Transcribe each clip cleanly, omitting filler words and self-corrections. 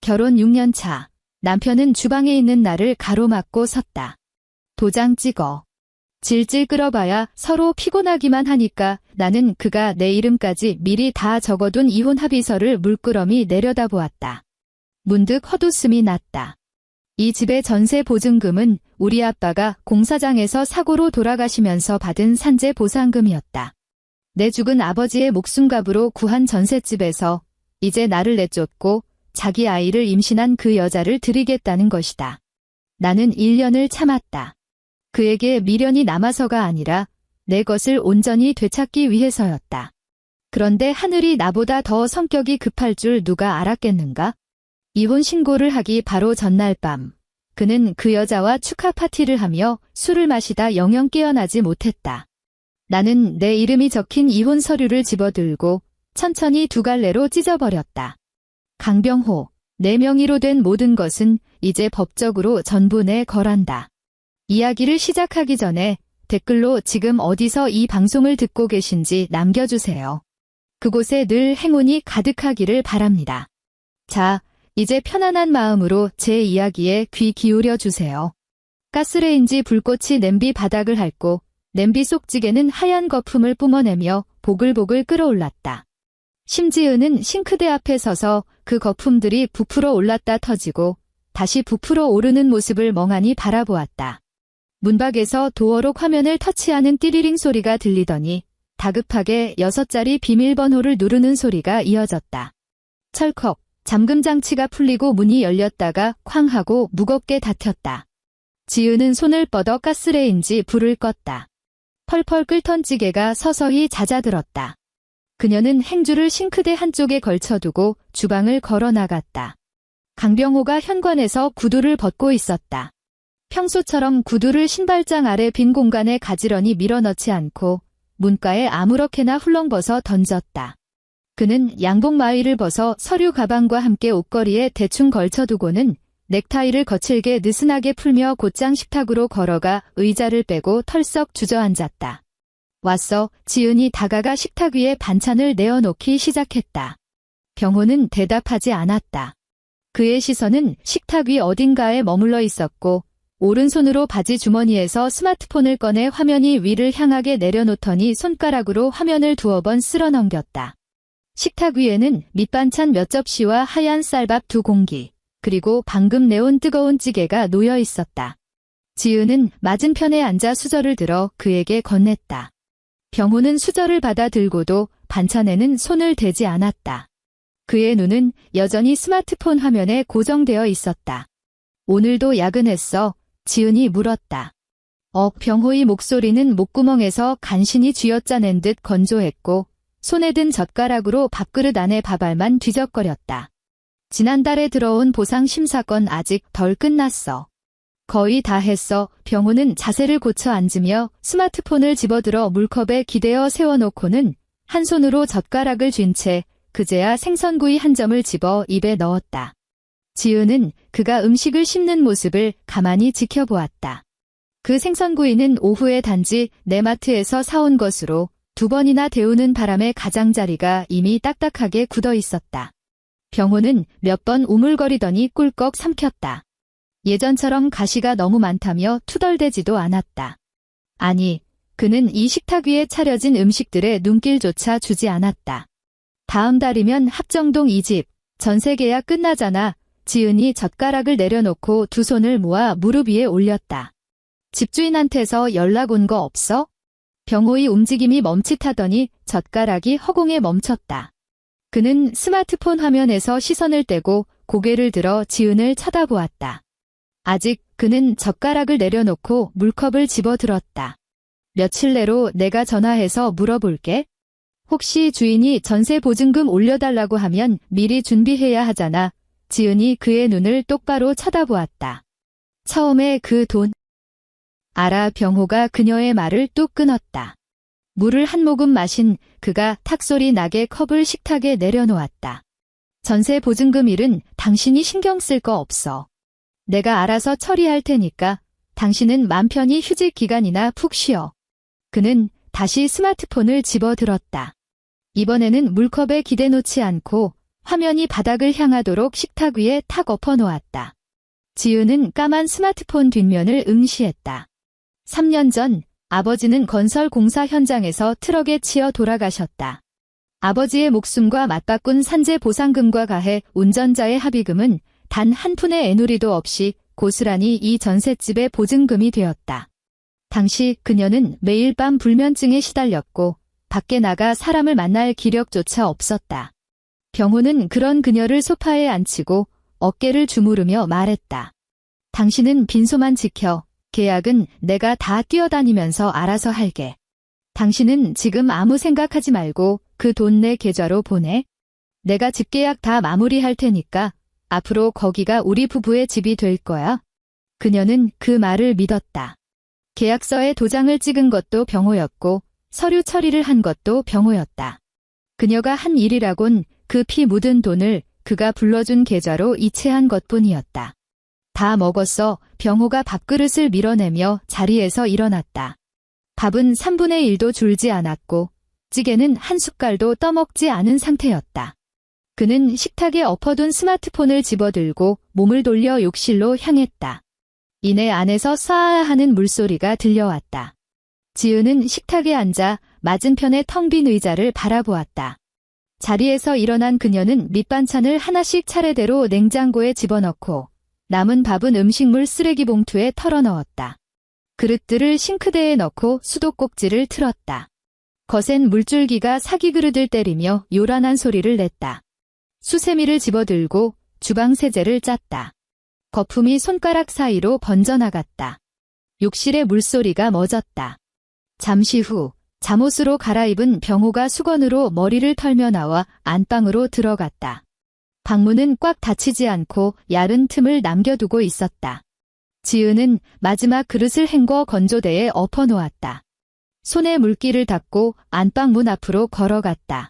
결혼 6년 차. 남편은 주방에 있는 나를 가로막고 섰다. 도장 찍어. 질질 끌어봐야 서로 피곤하기만 하니까 나는 그가 내 이름까지 미리 다 적어둔 이혼 합의서를 물끄러미 내려다보았다. 문득 헛웃음이 났다. 이 집의 전세 보증금은 우리 아빠가 공사장에서 사고로 돌아가시면서 받은 산재 보상금이었다. 내 죽은 아버지의 목숨값으로 구한 전셋집에서 이제 나를 내쫓고 자기 아이를 임신한 그 여자를 드리겠다는 것이다. 나는 1년을 참았다. 그에게 미련이 남아서가 아니라 내 것을 온전히 되찾기 위해서였다. 그런데 하늘이 나보다 더 성격이 급할 줄 누가 알았겠는가? 이혼 신고를 하기 바로 전날 밤, 그는 그 여자와 축하 파티를 하며 술을 마시다 영영 깨어나지 못했다. 나는 내 이름이 적힌 이혼 서류를 집어들고 천천히 두 갈래로 찢어버렸다. 강병호, 내 명의로 된 모든 것은 이제 법적으로 전부 내 거란다. 이야기를 시작하기 전에 댓글로 지금 어디서 이 방송을 듣고 계신지 남겨주세요. 그곳에 늘 행운이 가득하기를 바랍니다. 자, 이제 편안한 마음으로 제 이야기에 귀 기울여 주세요. 가스레인지 불꽃이 냄비 바닥을 핥고 냄비 속 찌개는 하얀 거품을 뿜어내며 보글보글 끓어올랐다. 심지은은 싱크대 앞에 서서 그 거품들이 부풀어 올랐다 터지고 다시 부풀어 오르는 모습을 멍하니 바라보았다. 문밖에서 도어록 화면을 터치하는 띠리링 소리가 들리더니 다급하게 6자리 비밀번호를 누르는 소리가 이어졌다. 철컥, 잠금 장치가 풀리고 문이 열렸다가 쾅 하고 무겁게 닫혔다. 지은은 손을 뻗어 가스레인지 불을 껐다. 펄펄 끓던 찌개가 서서히 잦아들었다. 그녀는 행주를 싱크대 한쪽에 걸쳐두고 주방을 걸어 나갔다. 강병호가 현관에서 구두를 벗고 있었다. 평소처럼 구두를 신발장 아래 빈 공간에 가지런히 밀어넣지 않고 문가에 아무렇게나 훌렁벗어 던졌다. 그는 양복 마위를 벗어 서류 가방과 함께 옷걸이에 대충 걸쳐두고는 넥타이를 거칠게 느슨하게 풀며 곧장 식탁으로 걸어가 의자를 빼고 털썩 주저앉았다. 왔어. 지은이 다가가 식탁 위에 반찬을 내어놓기 시작했다. 병호는 대답하지 않았다. 그의 시선은 식탁 위 어딘가에 머물러 있었고 오른손으로 바지 주머니에서 스마트폰을 꺼내 화면이 위를 향하게 내려놓더니 손가락으로 화면을 두어 번 쓸어 넘겼다. 식탁 위에는 밑반찬 몇 접시와 하얀 쌀밥 2공기, 그리고 방금 내온 뜨거운 찌개가 놓여 있었다. 지은은 맞은편에 앉아 수저를 들어 그에게 건넸다. 병호는 수저를 받아 들고도 반찬에는 손을 대지 않았다. 그의 눈은 여전히 스마트폰 화면에 고정되어 있었다. 오늘도 야근했어? 지은이 물었다. 병호의 목소리는 목구멍에서 간신히 쥐어짜낸 듯 건조했고 손에 든 젓가락으로 밥그릇 안에 밥알만 뒤적거렸다. 지난달에 들어온 보상 심사건 아직 덜 끝났어. 거의 다 했어. 병호는 자세를 고쳐 앉으며 스마트폰을 집어들어 물컵에 기대어 세워놓고는 한 손으로 젓가락을 쥔 채 그제야 생선구이 한 점을 집어 입에 넣었다. 지은은 그가 음식을 씹는 모습을 가만히 지켜보았다. 그 생선구이는 오후에 단지 내 마트에서 사온 것으로 2번이나 데우는 바람에 가장자리가 이미 딱딱하게 굳어 있었다. 병호는 몇 번 우물거리더니 꿀꺽 삼켰다. 예전처럼 가시가 너무 많다며 투덜대지도 않았다. 아니, 그는 이 식탁 위에 차려진 음식들의 눈길조차 주지 않았다. 다음 달이면 합정동 2집, 전세 계약 끝나잖아. 지은이 젓가락을 내려놓고 두 손을 모아 무릎 위에 올렸다. 집주인한테서 연락 온 거 없어? 병호의 움직임이 멈칫하더니 젓가락이 허공에 멈췄다. 그는 스마트폰 화면에서 시선을 떼고 고개를 들어 지은을 쳐다보았다. 아직 그는 젓가락을 내려놓고 물컵을 집어들었다. 며칠 내로 내가 전화해서 물어볼게. 혹시 주인이 전세 보증금 올려달라고 하면 미리 준비해야 하잖아. 지은이 그의 눈을 똑바로 쳐다보았다. 처음에 그 돈. 알아. 병호가 그녀의 말을 뚝 끊었다. 물을 한 모금 마신 그가 탁소리 나게 컵을 식탁에 내려놓았다. 전세 보증금 일은 당신이 신경 쓸 거 없어. 내가 알아서 처리할 테니까 당신은 맘 편히 휴직 기간이나 푹 쉬어. 그는 다시 스마트폰을 집어들었다. 이번에는 물컵에 기대놓지 않고 화면이 바닥을 향하도록 식탁 위에 탁 엎어놓았다. 지은은 까만 스마트폰 뒷면을 응시했다. 3년 전 아버지는 건설 공사 현장에서 트럭에 치여 돌아가셨다. 아버지의 목숨과 맞바꾼 산재 보상금과 가해 운전자의 합의금은 단 한 푼의 애누리도 없이 고스란히 이 전셋집의 보증금이 되었다. 당시 그녀는 매일 밤 불면증에 시달렸고 밖에 나가 사람을 만날 기력조차 없었다. 병호는 그런 그녀를 소파에 앉히고 어깨를 주무르며 말했다. 당신은 빈소만 지켜. 계약은 내가 다 뛰어다니면서 알아서 할게. 당신은 지금 아무 생각하지 말고 그 돈 내 계좌로 보내. 내가 집계약 다 마무리할 테니까 앞으로 거기가 우리 부부의 집이 될 거야. 그녀는 그 말을 믿었다. 계약서에 도장을 찍은 것도 병호였고 서류 처리를 한 것도 병호였다. 그녀가 한 일이라곤 그 피 묻은 돈을 그가 불러준 계좌로 이체한 것뿐이었다. 다 먹었어. 병호가 밥그릇을 밀어내며 자리에서 일어났다. 밥은 3분의 1도 줄지 않았고 찌개는 한 숟갈도 떠먹지 않은 상태였다. 그는 식탁에 엎어둔 스마트폰을 집어들고 몸을 돌려 욕실로 향했다. 이내 안에서 쏴아 하는 물소리가 들려왔다. 지은은 식탁에 앉아 맞은편의 텅 빈 의자를 바라보았다. 자리에서 일어난 그녀는 밑반찬을 하나씩 차례대로 냉장고에 집어넣고 남은 밥은 음식물 쓰레기 봉투에 털어넣었다. 그릇들을 싱크대에 넣고 수도꼭지를 틀었다. 거센 물줄기가 사기 그릇을 때리며 요란한 소리를 냈다. 수세미를 집어들고 주방 세제를 짰다. 거품이 손가락 사이로 번져나갔다. 욕실의 물소리가 멎었다. 잠시 후 잠옷으로 갈아입은 병호가 수건으로 머리를 털며 나와 안방으로 들어갔다. 방문은 꽉 닫히지 않고 얇은 틈을 남겨두고 있었다. 지은은 마지막 그릇을 헹궈 건조대에 엎어놓았다. 손에 물기를 닦고 안방 문 앞으로 걸어갔다.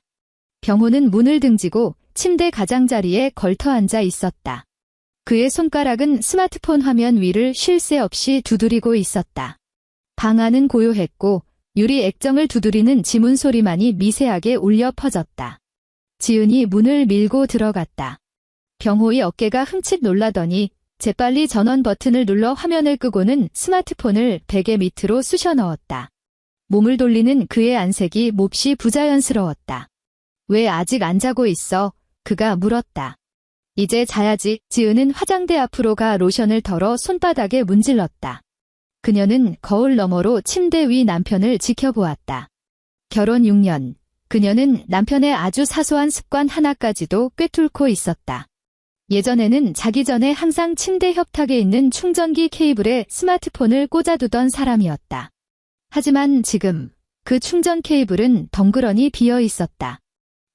병호는 문을 등지고 침대 가장자리에 걸터 앉아 있었다. 그의 손가락은 스마트폰 화면 위를 쉴 새 없이 두드리고 있었다. 방 안은 고요했고 유리 액정을 두드리는 지문 소리만이 미세하게 울려 퍼졌다. 지은이 문을 밀고 들어갔다. 병호의 어깨가 흠칫 놀라더니 재빨리 전원 버튼을 눌러 화면을 끄고는 스마트폰을 베개 밑으로 쑤셔 넣었다. 몸을 돌리는 그의 안색이 몹시 부자연스러웠다. 왜 아직 안 자고 있어? 그가 물었다. 이제 자야지. 지은은 화장대 앞으로 가 로션을 덜어 손바닥에 문질렀다. 그녀는 거울 너머로 침대 위 남편을 지켜보았다. 결혼 6년. 그녀는 남편의 아주 사소한 습관 하나까지도 꿰뚫고 있었다. 예전에는 자기 전에 항상 침대 협탁에 있는 충전기 케이블에 스마트폰을 꽂아두던 사람이었다. 하지만 지금 그 충전 케이블은 덩그러니 비어 있었다.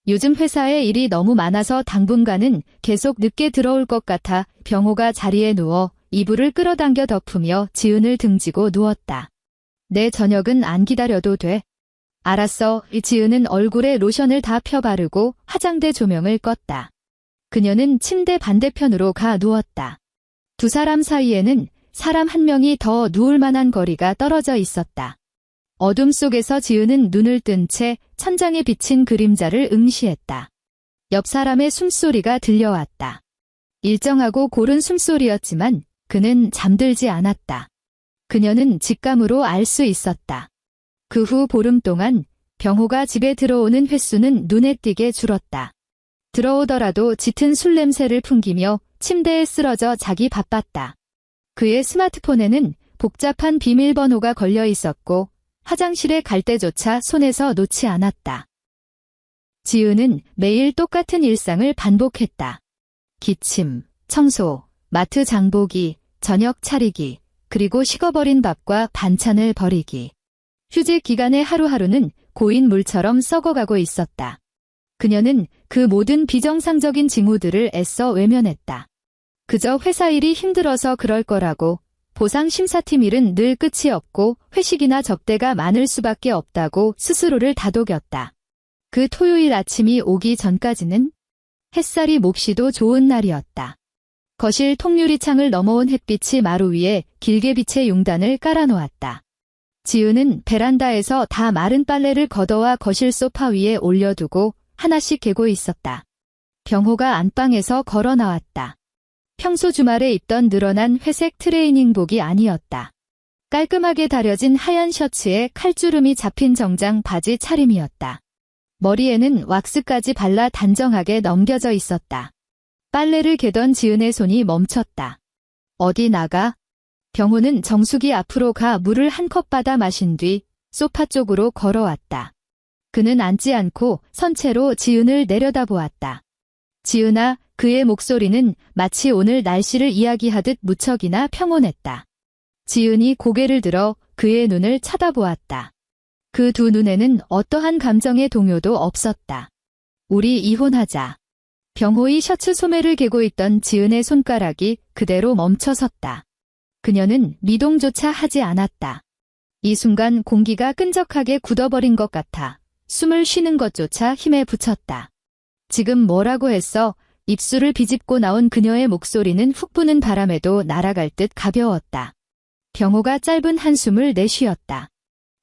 요즘 회사에 일이 너무 많아서 당분간은 계속 늦게 들어올 것 같아 병호가 자리에 누워 이불을 끌어당겨 덮으며 지은을 등지고 누웠다. 내 저녁은 안 기다려도 돼. 알았어. 지은은 얼굴에 로션을 다 펴 바르고 화장대 조명을 껐다. 그녀는 침대 반대편으로 가 누웠다. 두 사람 사이에는 사람 한 명이 더 누울 만한 거리가 떨어져 있었다. 어둠 속에서 지은은 눈을 뜬 채 천장에 비친 그림자를 응시했다. 옆 사람의 숨소리가 들려왔다. 일정하고 고른 숨소리였지만 그는 잠들지 않았다. 그녀는 직감으로 알 수 있었다. 그 후 보름 동안 병호가 집에 들어오는 횟수는 눈에 띄게 줄었다. 들어오더라도 짙은 술 냄새를 풍기며 침대에 쓰러져 자기 바빴다. 그의 스마트폰에는 복잡한 비밀번호가 걸려 있었고 화장실에 갈 때조차 손에서 놓지 않았다. 지은은 매일 똑같은 일상을 반복했다. 기침, 청소, 마트 장보기, 저녁 차리기, 그리고 식어버린 밥과 반찬을 버리기. 휴직 기간의 하루하루는 고인 물처럼 썩어가고 있었다. 그녀는 그 모든 비정상적인 징후들을 애써 외면했다. 그저 회사 일이 힘들어서 그럴 거라고, 보상 심사팀 일은 늘 끝이 없고 회식이나 접대가 많을 수밖에 없다고 스스로를 다독였다. 그 토요일 아침이 오기 전까지는 햇살이 몹시도 좋은 날이었다. 거실 통유리창을 넘어온 햇빛이 마루 위에 길게 빛의 용단을 깔아놓았다. 지은은 베란다에서 다 마른 빨래를 걷어와 거실 소파 위에 올려두고 하나씩 개고 있었다. 병호가 안방에서 걸어 나왔다. 평소 주말에 입던 늘어난 회색 트레이닝복이 아니었다. 깔끔하게 다려진 하얀 셔츠에 칼주름이 잡힌 정장 바지 차림이었다. 머리에는 왁스까지 발라 단정하게 넘겨져 있었다. 빨래를 개던 지은의 손이 멈췄다. 어디 나가? 병호는 정수기 앞으로 가 물을 한 컵 받아 마신 뒤 소파 쪽으로 걸어왔다. 그는 앉지 않고 선체로 지은을 내려다보았다. 지은아, 그의 목소리는 마치 오늘 날씨를 이야기하듯 무척이나 평온했다. 지은이 고개를 들어 그의 눈을 쳐다보았다. 그 두 눈에는 어떠한 감정의 동요도 없었다. 우리 이혼하자. 병호의 셔츠 소매를 개고 있던 지은의 손가락이 그대로 멈춰섰다. 그녀는 미동조차 하지 않았다. 이 순간 공기가 끈적하게 굳어버린 것 같아 숨을 쉬는 것조차 힘에 부쳤다. 지금 뭐라고 했어? 입술을 비집고 나온 그녀의 목소리는 훅 부는 바람에도 날아갈 듯 가벼웠다. 병호가 짧은 한숨을 내쉬었다.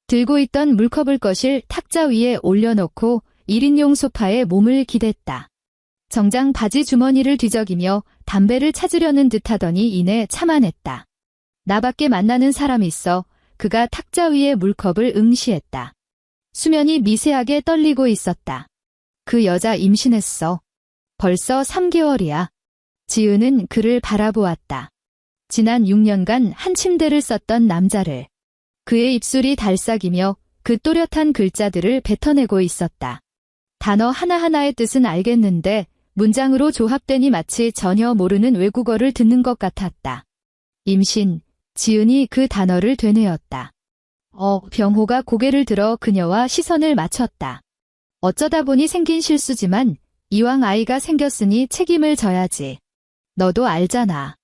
들고 있던 물컵을 거실 탁자 위에 올려놓고 1인용 소파에 몸을 기댔다. 정장 바지 주머니를 뒤적이며 담배를 찾으려는 듯하더니 이내 참아냈다. 나밖에 만나는 사람 있어. 그가 탁자 위에 물컵을 응시했다. 수면이 미세하게 떨리고 있었다. 그 여자 임신했어. 벌써 3개월이야. 지은은 그를 바라보았다. 지난 6년간 한 침대를 썼던 남자를. 그의 입술이 달싹이며 그 또렷한 글자들을 뱉어내고 있었다. 단어 하나하나의 뜻은 알겠는데 문장으로 조합되니 마치 전혀 모르는 외국어를 듣는 것 같았다. 임신, 지은이 그 단어를 되뇌었다. 병호가 고개를 들어 그녀와 시선을 맞췄다. 어쩌다 보니 생긴 실수지만 이왕 아이가 생겼으니 책임을 져야지. 너도 알잖아.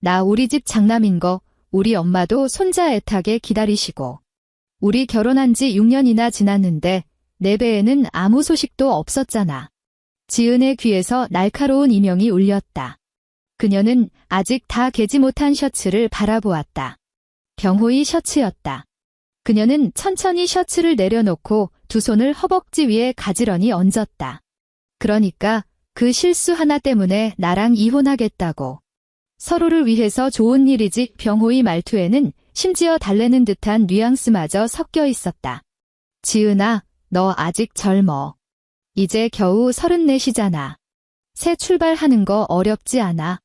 나 우리 집 장남인 거 우리 엄마도 손자 애타게 기다리시고. 우리 결혼한 지 6년이나 지났는데 내 배에는 아무 소식도 없었잖아. 지은의 귀에서 날카로운 이명이 울렸다. 그녀는 아직 다 개지 못한 셔츠를 바라보았다. 병호의 셔츠였다. 그녀는 천천히 셔츠를 내려놓고 두 손을 허벅지 위에 가지런히 얹었다. 그러니까 그 실수 하나 때문에 나랑 이혼하겠다고. 서로를 위해서 좋은 일이지. 병호의 말투에는 심지어 달래는 듯한 뉘앙스마저 섞여 있었다. 지은아, 너 아직 젊어. 이제 겨우 34이잖아. 새 출발하는 거 어렵지 않아.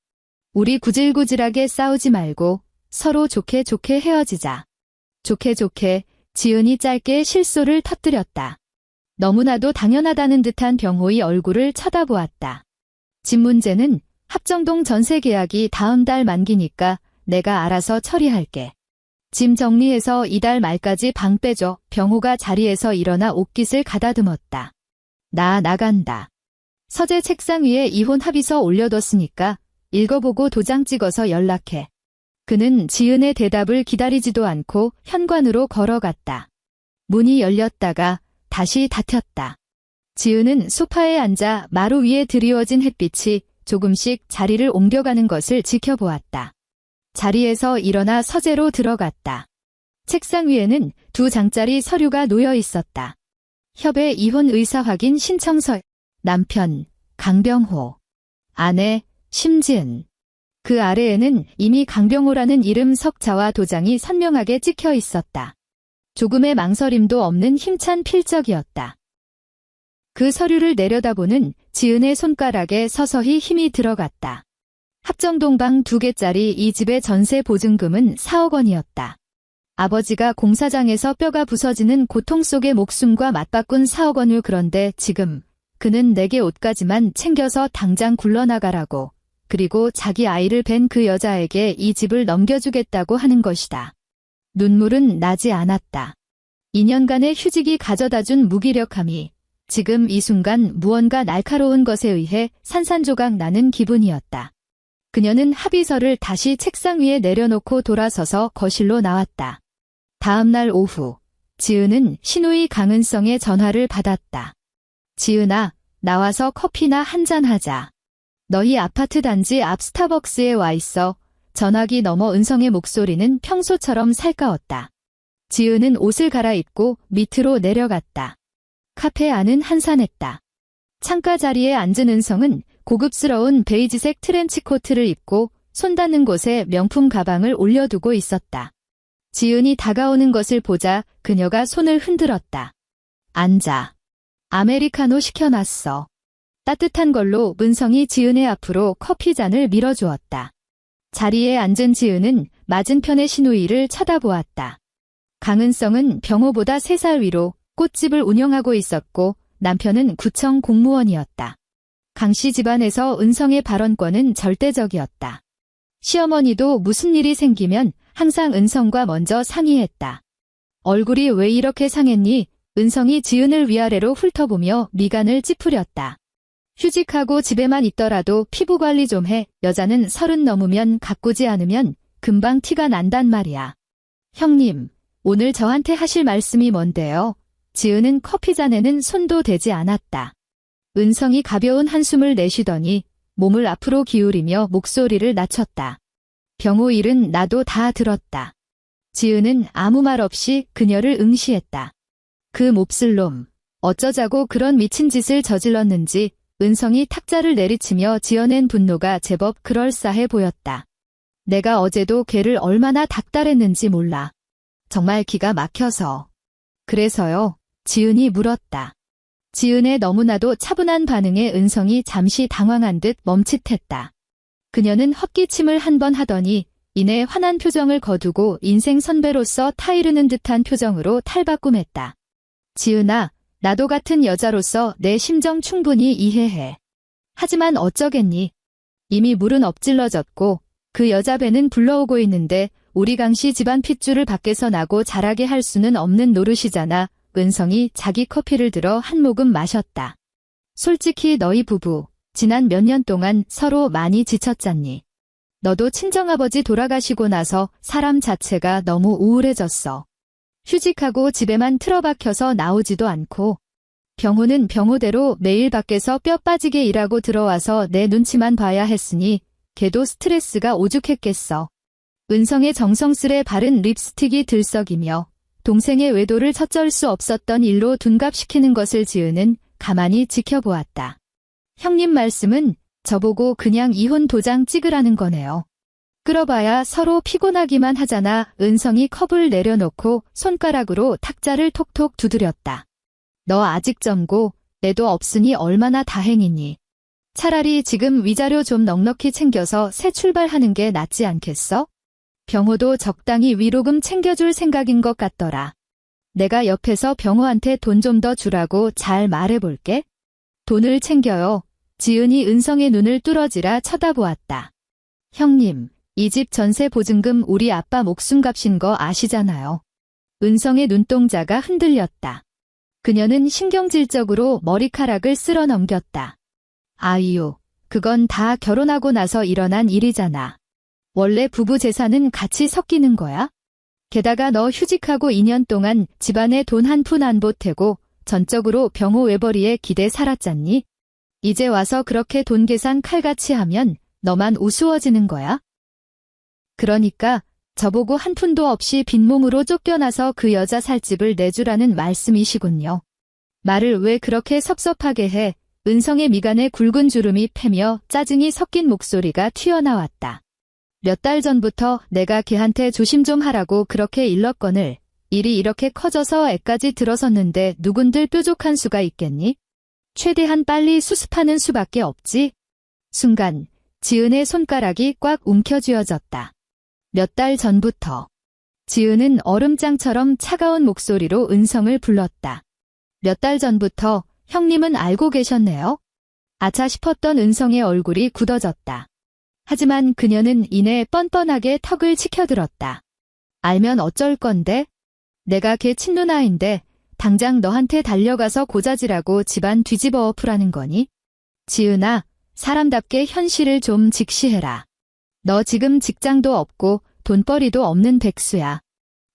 우리 구질구질하게 싸우지 말고 서로 좋게 좋게 헤어지자. 좋게 좋게. 지은이 짧게 실소를 터뜨렸다. 너무나도 당연하다는 듯한 병호의 얼굴을 쳐다보았다. 집 문제는 합정동 전세 계약이 다음 달 만기니까 내가 알아서 처리할게. 짐 정리해서 이달 말까지 방 빼줘. 병호가 자리에서 일어나 옷깃을 가다듬었다. 나 나간다. 서재 책상 위에 이혼 합의서 올려뒀으니까 읽어보고 도장 찍어서 연락해. 그는 지은의 대답을 기다리지도 않고 현관으로 걸어갔다. 문이 열렸다가 다시 닫혔다. 지은은 소파에 앉아 마루 위에 드리워진 햇빛이 조금씩 자리를 옮겨가는 것을 지켜보았다. 자리에서 일어나 서재로 들어갔다. 책상 위에는 2장짜리 서류가 놓여 있었다. 협의 이혼 의사 확인 신청서. 남편 강병호, 아내 심지은. 그 아래에는 이미 강병호라는 이름 석자와 도장이 선명하게 찍혀 있었다. 조금의 망설임도 없는 힘찬 필적이었다. 그 서류를 내려다보는 지은의 손가락에 서서히 힘이 들어갔다. 합정동 방 2개짜리 이 집의 전세 보증금은 4억 원이었다. 아버지가 공사장에서 뼈가 부서지는 고통 속에 목숨과 맞바꾼 4억 원을. 그런데 지금 그는 내게 옷까지만 챙겨서 당장 굴러나가라고, 그리고 자기 아이를 뵌 그 여자에게 이 집을 넘겨주겠다고 하는 것이다. 눈물은 나지 않았다. 2년간의 휴직이 가져다준 무기력함이 지금 이 순간 무언가 날카로운 것에 의해 산산조각 나는 기분이었다. 그녀는 합의서를 다시 책상 위에 내려놓고 돌아서서 거실로 나왔다. 다음 날 오후, 지은은 신우이 강은성의 전화를 받았다. 지은아, 나와서 커피나 한잔 하자. 너희 아파트 단지 앞 스타벅스에 와 있어. 전화기 너머 은성의 목소리는 평소처럼 살가웠다. 지은은 옷을 갈아입고 밑으로 내려갔다. 카페 안은 한산했다. 창가 자리에 앉은 은성은 고급스러운 베이지색 트렌치 코트를 입고 손 닿는 곳에 명품 가방을 올려두고 있었다. 지은이 다가오는 것을 보자 그녀가 손을 흔들었다. 앉아. 아메리카노 시켜놨어. 따뜻한 걸로 은성이 지은의 앞으로 커피잔을 밀어주었다. 자리에 앉은 지은은 맞은편의 시누이를 쳐다보았다. 강은성은 병호보다 3살 위로 꽃집을 운영하고 있었고 남편은 구청 공무원이었다. 강씨 집안에서 은성의 발언권은 절대적이었다. 시어머니도 무슨 일이 생기면 항상 은성과 먼저 상의했다. 얼굴이 왜 이렇게 상했니? 은성이 지은을 위아래로 훑어보며 미간을 찌푸렸다. 휴직하고 집에만 있더라도 피부 관리 좀 해. 여자는 30 넘으면 가꾸지 않으면 금방 티가 난단 말이야. 형님, 오늘 저한테 하실 말씀이 뭔데요? 지은은 커피잔에는 손도 대지 않았다. 은성이 가벼운 한숨을 내쉬더니 몸을 앞으로 기울이며 목소리를 낮췄다. 병호 일은 나도 다 들었다. 지은은 아무 말 없이 그녀를 응시했다. 그 몹쓸 놈, 어쩌자고 그런 미친 짓을 저질렀는지 은성이 탁자를 내리치며 지어낸 분노가 제법 그럴싸해 보였다. 내가 어제도 걔를 얼마나 닥달했는지 몰라. 정말 기가 막혀서. 그래서요? 지은이 물었다. 지은의 너무나도 차분한 반응에 은성이 잠시 당황한 듯 멈칫했다. 그녀는 헛기침을 한 번 하더니 이내 환한 표정을 거두고 인생 선배로서 타이르는 듯한 표정으로 탈바꿈했다. 지은아, 나도 같은 여자로서 내 심정 충분히 이해해. 하지만 어쩌겠니? 이미 물은 엎질러졌고 그 여자 배는 불러오고 있는데 우리 강씨 집안 핏줄을 밖에서 나고 자라게 할 수는 없는 노릇이잖아. 은성이 자기 커피를 들어 한 모금 마셨다. 솔직히 너희 부부 지난 몇 년 동안 서로 많이 지쳤잖니. 너도 친정아버지 돌아가시고 나서 사람 자체가 너무 우울해졌어. 휴직하고 집에만 틀어박혀서 나오지도 않고 병호는 병호대로 매일 밖에서 뼈 빠지게 일하고 들어와서 내 눈치만 봐야 했으니 걔도 스트레스가 오죽했겠어. 은성의 정성스레 바른 립스틱이 들썩이며 동생의 외도를 처쩔 수 없었던 일로 둔갑시키는 것을 지은은 가만히 지켜보았다. 형님 말씀은 저보고 그냥 이혼 도장 찍으라는 거네요. 끌어봐야 서로 피곤하기만 하잖아. 은성이 컵을 내려놓고 손가락으로 탁자를 톡톡 두드렸다. 너 아직 젊고 애도 없으니 얼마나 다행이니. 차라리 지금 위자료 좀 넉넉히 챙겨서 새 출발하는 게 낫지 않겠어? 병호도 적당히 위로금 챙겨줄 생각인 것 같더라. 내가 옆에서 병호한테 돈 좀 더 주라고 잘 말해볼게. 돈을 챙겨요. 지은이 은성의 눈을 뚫어지라 쳐다보았다. 형님, 이 집 전세 보증금 우리 아빠 목숨값인 거 아시잖아요. 은성의 눈동자가 흔들렸다. 그녀는 신경질적으로 머리카락을 쓸어 넘겼다. 아이유, 그건 다 결혼하고 나서 일어난 일이잖아. 원래 부부 재산은 같이 섞이는 거야? 게다가 너 휴직하고 2년 동안 집안에 돈 한 푼 안 보태고 전적으로 병호 외벌이에 기대 살았잖니? 이제 와서 그렇게 돈 계산 칼같이 하면 너만 우스워지는 거야? 그러니까 저보고 한 푼도 없이 빈몸으로 쫓겨나서 그 여자 살 집을 내주라는 말씀이시군요. 말을 왜 그렇게 섭섭하게 해? 은성의 미간에 굵은 주름이 패며 짜증이 섞인 목소리가 튀어나왔다. 몇 달 전부터 내가 걔한테 조심 좀 하라고 그렇게 일렀거늘 일이 이렇게 커져서 애까지 들어섰는데 누군들 뾰족한 수가 있겠니? 최대한 빨리 수습하는 수밖에 없지. 순간 지은의 손가락이 꽉 움켜쥐어졌다. 몇 달 전부터. 지은은 얼음장처럼 차가운 목소리로 은성을 불렀다. 몇 달 전부터 형님은 알고 계셨네요. 아차 싶었던 은성의 얼굴이 굳어졌다. 하지만 그녀는 이내 뻔뻔하게 턱을 치켜들었다. 알면 어쩔 건데? 내가 걔 친누나인데 당장 너한테 달려가서 고자질하고 집안 뒤집어 엎으라는 거니? 지은아, 사람답게 현실을 좀 직시해라. 너 지금 직장도 없고 돈벌이도 없는 백수야.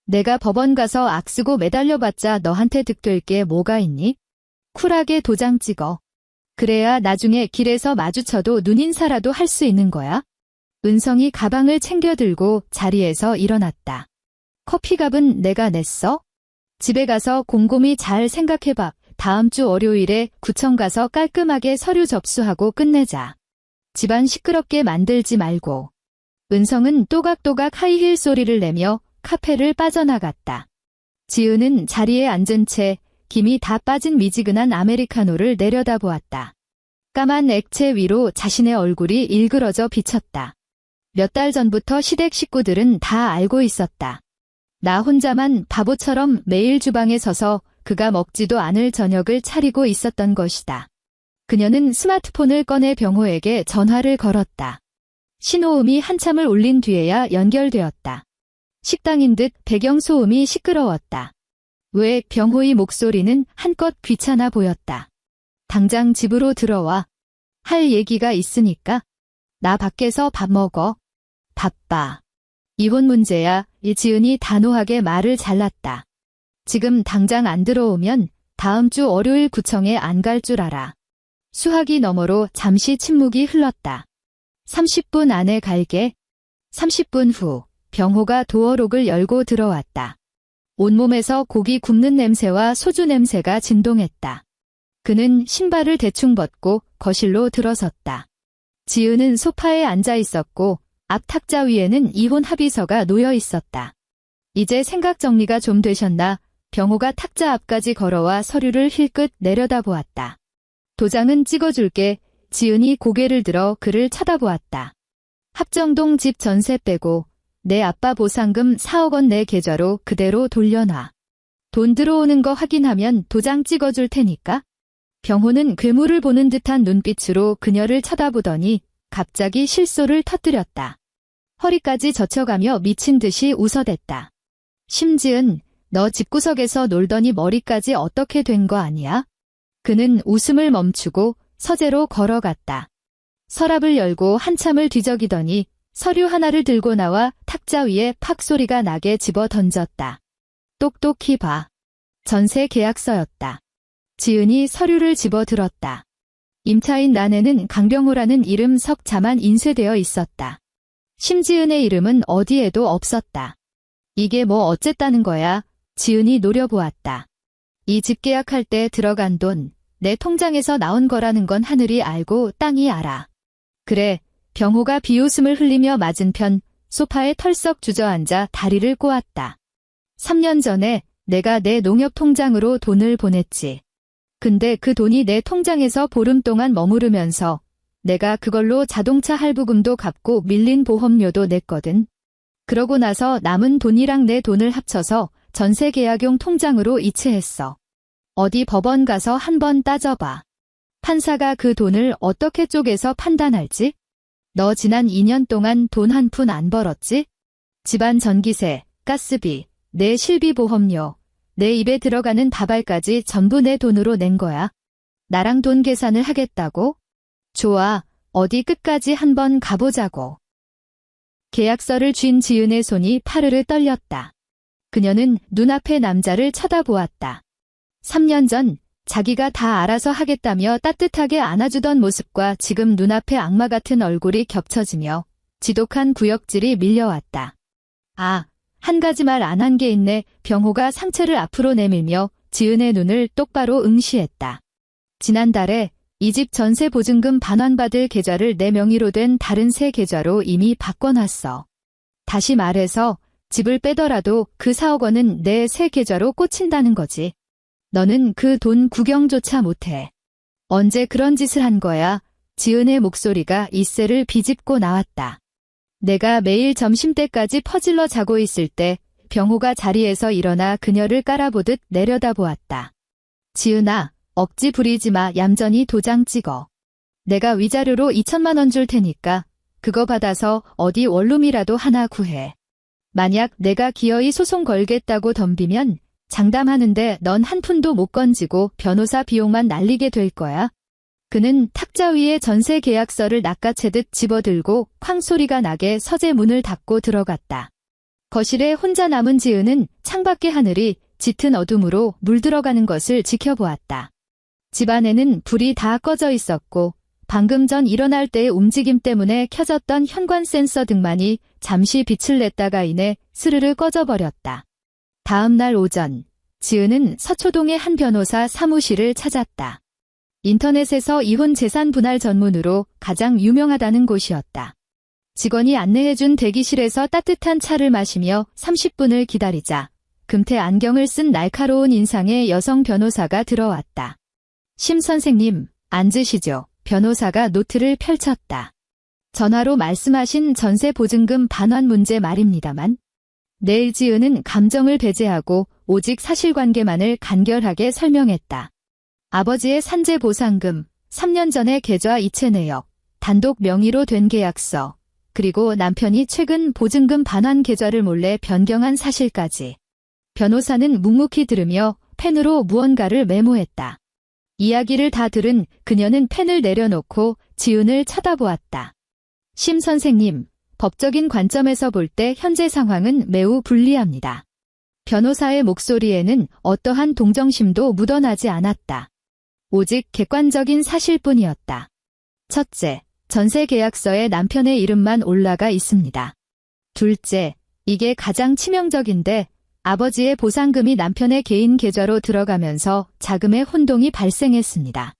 내가 법원 가서 악쓰고 매달려봤자 너한테 득될 게 뭐가 있니? 쿨하게 도장 찍어. 그래야 나중에 길에서 마주쳐도 눈인사라도 할 수 있는 거야. 은성이 가방을 챙겨 들고 자리에서 일어났다. 커피값은 내가 냈어? 집에 가서 곰곰이 잘 생각해봐. 다음 주 월요일에 구청 가서 깔끔하게 서류 접수하고 끝내자. 집안 시끄럽게 만들지 말고. 은성은 또각또각 하이힐 소리를 내며 카페를 빠져나갔다. 지은은 자리에 앉은 채 김이 다 빠진 미지근한 아메리카노를 내려다보았다. 까만 액체 위로 자신의 얼굴이 일그러져 비쳤다. 몇 달 전부터 시댁 식구들은 다 알고 있었다. 나 혼자만 바보처럼 매일 주방에 서서 그가 먹지도 않을 저녁을 차리고 있었던 것이다. 그녀는 스마트폰을 꺼내 병호에게 전화를 걸었다. 신호음이 한참을 울린 뒤에야 연결되었다. 식당인 듯 배경소음이 시끄러웠다. 왜 병호의 목소리는 한껏 귀찮아 보였다. 당장 집으로 들어와. 할 얘기가 있으니까. 나 밖에서 밥 먹어. 바빠. 이혼 문제야. 지은이 단호하게 말을 잘랐다. 지금 당장 안 들어오면 다음 주 월요일 구청에 안 갈 줄 알아. 수화기 너머로 잠시 침묵이 흘렀다. 30분 안에 갈게. 30분 후 병호가 도어록을 열고 들어왔다. 온몸에서 고기 굽는 냄새와 소주 냄새가 진동했다. 그는 신발을 대충 벗고 거실로 들어섰다. 지은은 소파에 앉아 있었고 앞 탁자 위에는 이혼 합의서가 놓여 있었다. 이제 생각 정리가 좀 되셨나? 병호가 탁자 앞까지 걸어와 서류를 힐끗 내려다보았다. 도장은 찍어줄게. 지은이 고개를 들어 그를 쳐다보았다. 합정동 집 전세 빼고 내 아빠 보상금 4억 원 내 계좌로 그대로 돌려놔. 돈 들어오는 거 확인하면 도장 찍어줄 테니까. 병호는 괴물을 보는 듯한 눈빛으로 그녀를 쳐다보더니 갑자기 실소를 터뜨렸다. 허리까지 젖혀가며 미친 듯이 웃어댔다. 심지은 너 집구석에서 놀더니 머리까지 어떻게 된 거 아니야? 그는 웃음을 멈추고 서재로 걸어갔다. 서랍을 열고 한참을 뒤적이더니 서류 하나를 들고 나와 탁자 위에 팍 소리가 나게 집어 던졌다. 똑똑히 봐. 전세 계약서였다. 지은이 서류를 집어 들었다. 임차인 란에는 강병호라는 이름 석자만 인쇄되어 있었다. 심지은의 이름은 어디에도 없었다. 이게 뭐 어쨌다는 거야? 지은이 노려보았다. 이 집 계약할 때 들어간 돈, 내 통장에서 나온 거라는 건 하늘이 알고 땅이 알아. 그래, 병호가 비웃음을 흘리며 맞은편 소파에 털썩 주저앉아 다리를 꼬았다. 3년 전에 내가 내 농협 통장으로 돈을 보냈지. 근데 그 돈이 내 통장에서 보름 동안 머무르면서 내가 그걸로 자동차 할부금도 갚고 밀린 보험료도 냈거든. 그러고 나서 남은 돈이랑 내 돈을 합쳐서 전세 계약용 통장으로 이체했어. 어디 법원 가서 한번 따져봐. 판사가 그 돈을 어떻게 쪼개서 판단할지? 너 지난 2년 동안 돈 한 푼 안 벌었지? 집안 전기세, 가스비, 내 실비 보험료, 내 입에 들어가는 다발까지 전부 내 돈으로 낸 거야. 나랑 돈 계산을 하겠다고? 좋아, 어디 끝까지 한번 가보자고. 계약서를 쥔 지은의 손이 파르르 떨렸다. 그녀는 눈앞의 남자를 쳐다보았다. 3년 전 자기가 다 알아서 하겠다며 따뜻하게 안아주던 모습과 지금 눈앞의 악마 같은 얼굴이 겹쳐지며 지독한 구역질이 밀려왔다. 아, 한 가지 말 안 한 게 있네. 병호가 상체를 앞으로 내밀며 지은의 눈을 똑바로 응시했다. 지난달에 이 집 전세 보증금 반환받을 계좌를 내 명의로 된 다른 새 계좌로 이미 바꿔놨어. 다시 말해서 집을 빼더라도 그 4억 원은 내 새 계좌로 꽂힌다는 거지. 너는 그 돈 구경조차 못해. 언제 그런 짓을 한 거야? 지은의 목소리가 이새를 비집고 나왔다. 내가 매일 점심때까지 퍼질러 자고 있을 때 병호가 자리에서 일어나 그녀를 깔아보듯 내려다보았다. 지은아, 억지 부리지 마. 얌전히 도장 찍어. 내가 위자료로 2천만 원 줄 테니까 그거 받아서 어디 원룸이라도 하나 구해. 만약 내가 기어이 소송 걸겠다고 덤비면 장담하는데 넌 한 푼도 못 건지고 변호사 비용만 날리게 될 거야. 그는 탁자 위에 전세 계약서를 낚아채듯 집어들고 쾅 소리가 나게 서재 문을 닫고 들어갔다. 거실에 혼자 남은 지은은 창밖의 하늘이 짙은 어둠으로 물들어가는 것을 지켜보았다. 집안에는 불이 다 꺼져 있었고 방금 전 일어날 때의 움직임 때문에 켜졌던 현관 센서 등만이 잠시 빛을 냈다가 이내 스르르 꺼져버렸다. 다음 날 오전, 지은은 서초동의 한 변호사 사무실을 찾았다. 인터넷에서 이혼 재산 분할 전문으로 가장 유명하다는 곳이었다. 직원이 안내해준 대기실에서 따뜻한 차를 마시며 30분을 기다리자 금태 안경을 쓴 날카로운 인상의 여성 변호사가 들어왔다. 심 선생님, 앉으시죠. 변호사가 노트를 펼쳤다. 전화로 말씀하신 전세 보증금 반환 문제 말입니다만. 내일 지은은 감정을 배제하고 오직 사실관계만을 간결하게 설명했다. 아버지의 산재 보상금, 3년 전에 계좌 이체 내역, 단독 명의로 된 계약서, 그리고 남편이 최근 보증금 반환 계좌를 몰래 변경한 사실까지. 변호사는 묵묵히 들으며 펜으로 무언가를 메모했다. 이야기를 다 들은 그녀는 펜을 내려놓고 지은을 쳐다보았다. 심 선생님, 법적인 관점에서 볼 때 현재 상황은 매우 불리합니다. 변호사의 목소리에는 어떠한 동정심도 묻어나지 않았다. 오직 객관적인 사실뿐이었다. 첫째, 전세 계약서에 남편의 이름만 올라가 있습니다. 둘째, 이게 가장 치명적인데 아버지의 보상금이 남편의 개인 계좌로 들어가면서 자금의 혼동이 발생했습니다.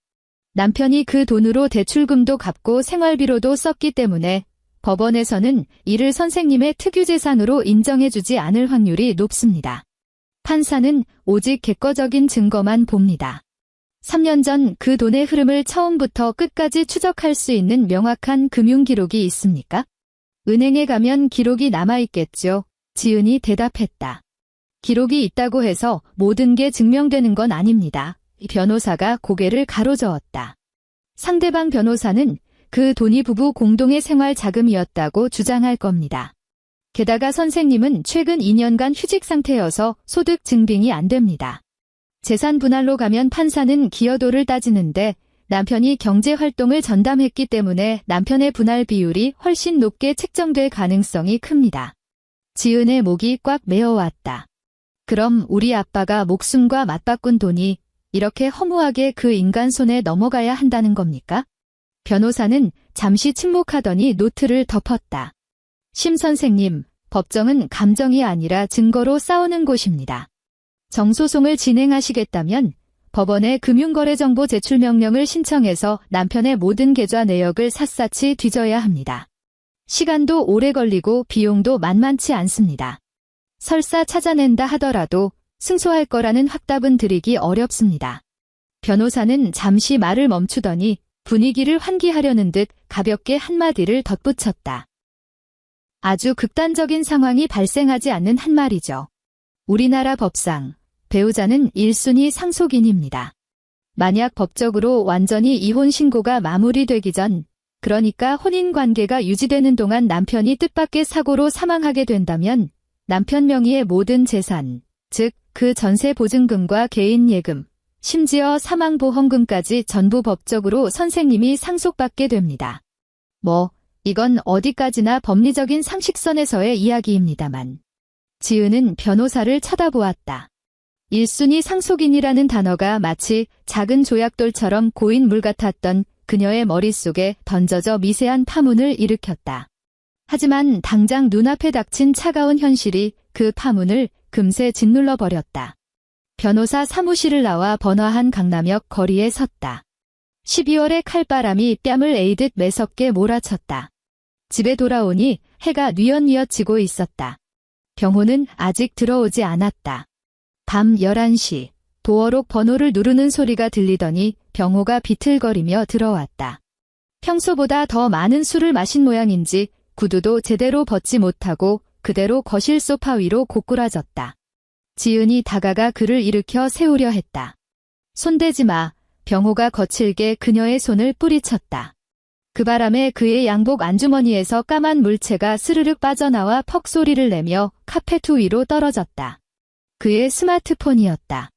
남편이 그 돈으로 대출금도 갚고 생활비로도 썼기 때문에 법원에서는 이를 선생님의 특유재산으로 인정해주지 않을 확률이 높습니다. 판사는 오직 객관적인 증거만 봅니다. 3년 전 그 돈의 흐름을 처음부터 끝까지 추적할 수 있는 명확한 금융기록이 있습니까? 은행에 가면 기록이 남아있겠죠. 지은이 대답했다. 기록이 있다고 해서 모든 게 증명되는 건 아닙니다. 변호사가 고개를 가로저었다. 상대방 변호사는 그 돈이 부부 공동의 생활 자금이었다고 주장할 겁니다. 게다가 선생님은 최근 2년간 휴직 상태여서 소득 증빙이 안 됩니다. 재산 분할로 가면 판사는 기여도를 따지는데 남편이 경제활동을 전담했기 때문에 남편의 분할 비율이 훨씬 높게 책정될 가능성이 큽니다. 지은의 목이 꽉 메어왔다. 그럼 우리 아빠가 목숨과 맞바꾼 돈이 이렇게 허무하게 그 인간 손에 넘어가야 한다는 겁니까? 변호사는 잠시 침묵하더니 노트를 덮었다. 심 선생님, 법정은 감정이 아니라 증거로 싸우는 곳입니다. 정소송을 진행하시겠다면 법원에 금융거래정보 제출 명령을 신청해서 남편의 모든 계좌 내역을 샅샅이 뒤져야 합니다. 시간도 오래 걸리고 비용도 만만치 않습니다. 설사 찾아낸다 하더라도 승소할 거라는 확답은 드리기 어렵습니다. 변호사는 잠시 말을 멈추더니 분위기를 환기하려는 듯 가볍게 한마디를 덧붙였다. 아주 극단적인 상황이 발생하지 않는 한 말이죠. 우리나라 법상 배우자는 1순위 상속인입니다. 만약 법적으로 완전히 이혼 신고가 마무리되기 전, 그러니까 혼인관계가 유지되는 동안 남편이 뜻밖의 사고로 사망하게 된다면 남편 명의의 모든 재산, 즉 그 전세 보증금과 개인 예금, 심지어 사망보험금까지 전부 법적으로 선생님이 상속받게 됩니다. 이건 어디까지나 법리적인 상식선에서의 이야기입니다만. 지은은 변호사를 쳐다보았다. 1순위 상속인이라는 단어가 마치 작은 조약돌처럼 고인 물 같았던 그녀의 머릿속에 던져져 미세한 파문을 일으켰다. 하지만 당장 눈앞에 닥친 차가운 현실이 그 파문을 금세 짓눌러 버렸다. 변호사 사무실을 나와 번화한 강남역 거리에 섰다. 12월의 칼바람이 뺨을 에이듯 매섭게 몰아쳤다. 집에 돌아오니 해가 뉘엿뉘엿 지고 있었다. 병호는 아직 들어오지 않았다. 밤 11시, 도어록 번호를 누르는 소리가 들리더니 병호가 비틀거리며 들어왔다. 평소보다 더 많은 술을 마신 모양인지 구두도 제대로 벗지 못하고 그대로 거실 소파 위로 고꾸라졌다. 지은이 다가가 그를 일으켜 세우려 했다. 손대지 마. 병호가 거칠게 그녀의 손을 뿌리쳤다. 그 바람에 그의 양복 안주머니에서 까만 물체가 스르륵 빠져나와 퍽 소리를 내며 카페트 위로 떨어졌다. 그의 스마트폰이었다.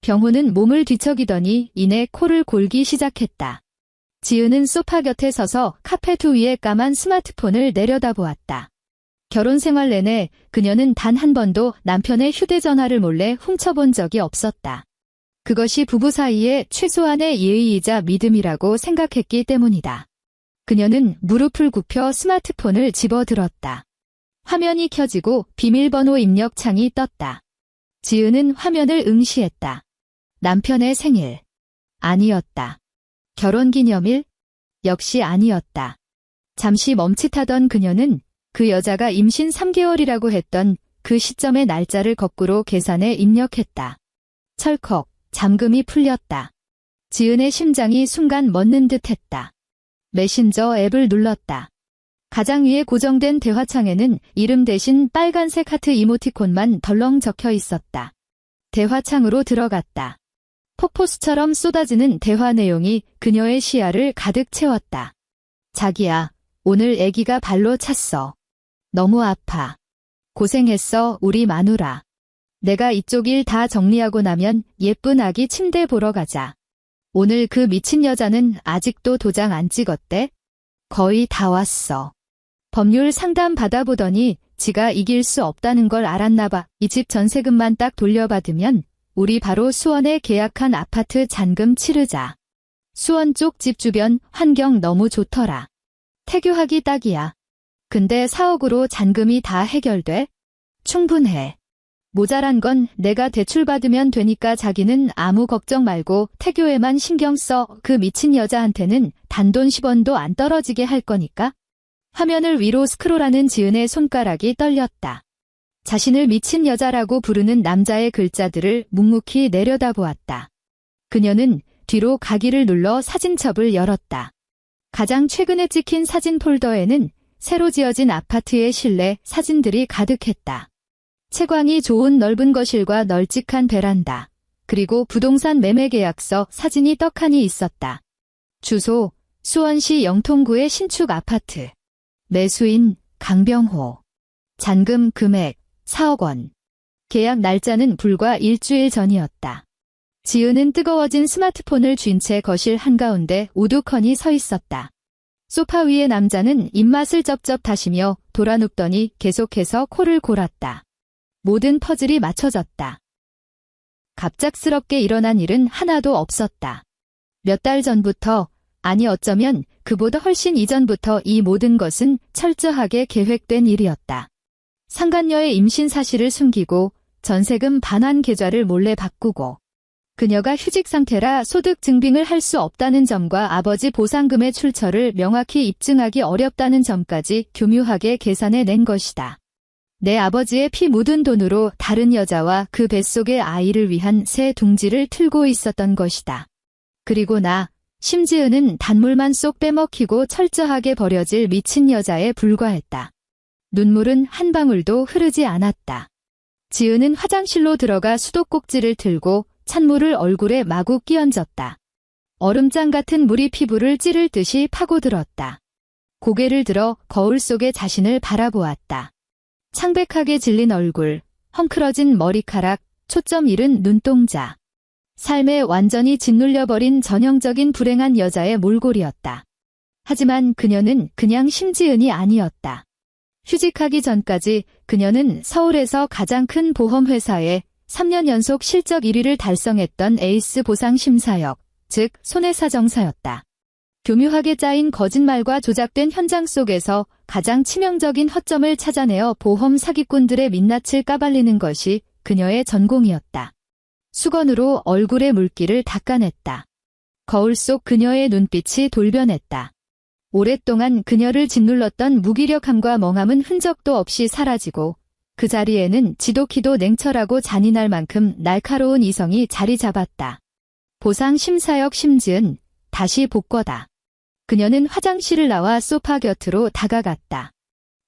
병호는 몸을 뒤척이더니 이내 코를 골기 시작했다. 지은은 소파 곁에 서서 카페트 위에 까만 스마트폰을 내려다보았다. 결혼 생활 내내 그녀는 단 한 번도 남편의 휴대전화를 몰래 훔쳐본 적이 없었다. 그것이 부부 사이의 최소한의 예의이자 믿음이라고 생각했기 때문이다. 그녀는 무릎을 굽혀 스마트폰을 집어들었다. 화면이 켜지고 비밀번호 입력 창이 떴다. 지은은 화면을 응시했다. 남편의 생일. 아니었다. 결혼기념일? 역시 아니었다. 잠시 멈칫하던 그녀는 그 여자가 임신 3개월이라고 했던 그 시점의 날짜를 거꾸로 계산해 입력했다. 철컥, 잠금이 풀렸다. 지은의 심장이 순간 멎는 듯 했다. 메신저 앱을 눌렀다. 가장 위에 고정된 대화창에는 이름 대신 빨간색 하트 이모티콘만 덜렁 적혀 있었다. 대화창으로 들어갔다. 폭포수처럼 쏟아지는 대화 내용이 그녀의 시야를 가득 채웠다. 자기야, 오늘 애기가 발로 찼어. 너무 아파. 고생했어, 우리 마누라. 내가 이쪽 일 다 정리하고 나면 예쁜 아기 침대 보러 가자. 오늘 그 미친 여자는 아직도 도장 안 찍었대? 거의 다 왔어. 법률 상담 받아보더니 지가 이길 수 없다는 걸 알았나 봐. 이 집 전세금만 딱 돌려받으면 우리 바로 수원에 계약한 아파트 잔금 치르자. 수원 쪽 집 주변 환경 너무 좋더라. 태교하기 딱이야. 근데 4억으로 잔금이 다 해결돼? 충분해. 모자란 건 내가 대출받으면 되니까 자기는 아무 걱정 말고 태교에만 신경 써. 그 미친 여자한테는 단돈 10원도 안 떨어지게 할 거니까. 화면을 위로 스크롤하는 지은의 손가락이 떨렸다. 자신을 미친 여자라고 부르는 남자의 글자들을 묵묵히 내려다보았다. 그녀는 뒤로 가기를 눌러 사진첩을 열었다. 가장 최근에 찍힌 사진 폴더에는 새로 지어진 아파트의 실내 사진들이 가득했다. 채광이 좋은 넓은 거실과 널찍한 베란다, 그리고 부동산 매매 계약서 사진이 떡하니 있었다. 주소, 수원시 영통구의 신축 아파트. 매수인, 강병호. 잔금 금액, 4억 원. 계약 날짜는 불과 일주일 전이었다. 지은은 뜨거워진 스마트폰을 쥔 채 거실 한가운데 우두커니 서 있었다. 소파 위의 남자는 입맛을 쩝쩝 다시며 돌아눕더니 계속해서 코를 골았다. 모든 퍼즐이 맞춰졌다. 갑작스럽게 일어난 일은 하나도 없었다. 몇 달 전부터, 아니 어쩌면 그보다 훨씬 이전부터 이 모든 것은 철저하게 계획된 일이었다. 상간녀의 임신 사실을 숨기고 전세금 반환 계좌를 몰래 바꾸고 그녀가 휴직 상태라 소득 증빙을 할 수 없다는 점과 아버지 보상금의 출처를 명확히 입증하기 어렵다는 점까지 교묘하게 계산해 낸 것이다. 내 아버지의 피 묻은 돈으로 다른 여자와 그 뱃속의 아이를 위한 새 둥지를 틀고 있었던 것이다. 그리고 나, 심지은은 단물만 쏙 빼먹히고 철저하게 버려질 미친 여자에 불과했다. 눈물은 한 방울도 흐르지 않았다. 지은은 화장실로 들어가 수도꼭지를 틀고 찬물을 얼굴에 마구 끼얹었다. 얼음장 같은 물이 피부를 찌를 듯이 파고들었다. 고개를 들어 거울 속에 자신을 바라보았다. 창백하게 질린 얼굴, 헝클어진 머리카락, 초점 잃은 눈동자. 삶에 완전히 짓눌려버린 전형적인 불행한 여자의 몰골이었다. 하지만 그녀는 그냥 심지은이 아니었다. 휴직하기 전까지 그녀는 서울에서 가장 큰 보험회사에 3년 연속 실적 1위를 달성했던 에이스 보상심사역, 즉 손해사정사였다. 교묘하게 짜인 거짓말과 조작된 현장 속에서 가장 치명적인 허점을 찾아내어 보험 사기꾼들의 민낯을 까발리는 것이 그녀의 전공이었다. 수건으로 얼굴의 물기를 닦아냈다. 거울 속 그녀의 눈빛이 돌변했다. 오랫동안 그녀를 짓눌렀던 무기력함과 멍함은 흔적도 없이 사라지고 그 자리에는 지독히도 냉철하고 잔인할 만큼 날카로운 이성이 자리 잡았다. 보상심사역 심지은 다시 복거다. 그녀는 화장실을 나와 소파 곁으로 다가갔다.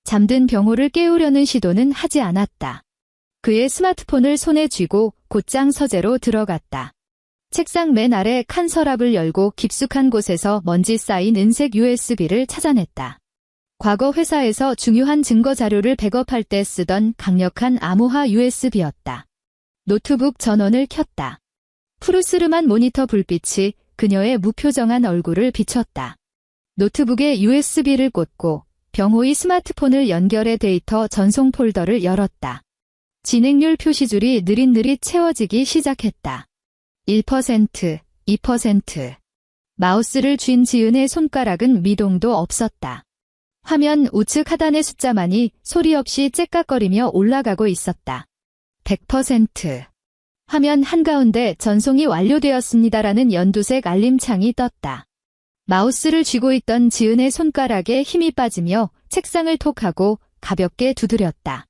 잠든 병호를 깨우려는 시도는 하지 않았다. 그의 스마트폰을 손에 쥐고 곧장 서재로 들어갔다. 책상 맨 아래 칸 서랍을 열고 깊숙한 곳에서 먼지 쌓인 은색 USB를 찾아냈다. 과거 회사에서 중요한 증거 자료를 백업할 때 쓰던 강력한 암호화 USB였다. 노트북 전원을 켰다. 푸르스름한 모니터 불빛이 그녀의 무표정한 얼굴을 비췄다. 노트북에 USB를 꽂고 병호의 스마트폰을 연결해 데이터 전송 폴더를 열었다. 진행률 표시줄이 느릿느릿 채워지기 시작했다. 1%, 2%. 마우스를 쥔 지은의 손가락은 미동도 없었다. 화면 우측 하단의 숫자만이 소리 없이 째깍거리며 올라가고 있었다. 100%. 화면 한가운데 전송이 완료되었습니다라는 연두색 알림창이 떴다. 마우스를 쥐고 있던 지은의 손가락에 힘이 빠지며 책상을 톡하고 가볍게 두드렸다.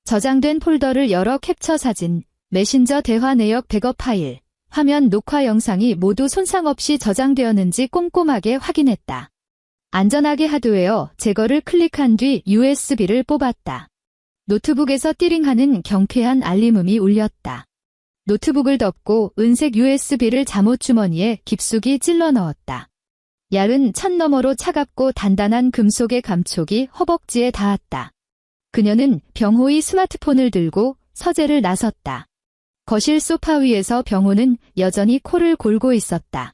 저장된 폴더를 열어 캡처 사진, 메신저 대화 내역 백업 파일, 화면 녹화 영상이 모두 손상 없이 저장되었는지 꼼꼼하게 확인했다. 안전하게 하드웨어 제거를 클릭한 뒤 USB를 뽑았다. 노트북에서 띠링하는 경쾌한 알림음이 울렸다. 노트북을 덮고 은색 USB를 잠옷 주머니에 깊숙이 찔러 넣었다. 얇은 천 너머로 차갑고 단단한 금속의 감촉이 허벅지에 닿았다. 그녀는 병호의 스마트폰을 들고 서재를 나섰다. 거실 소파 위에서 병호는 여전히 코를 골고 있었다.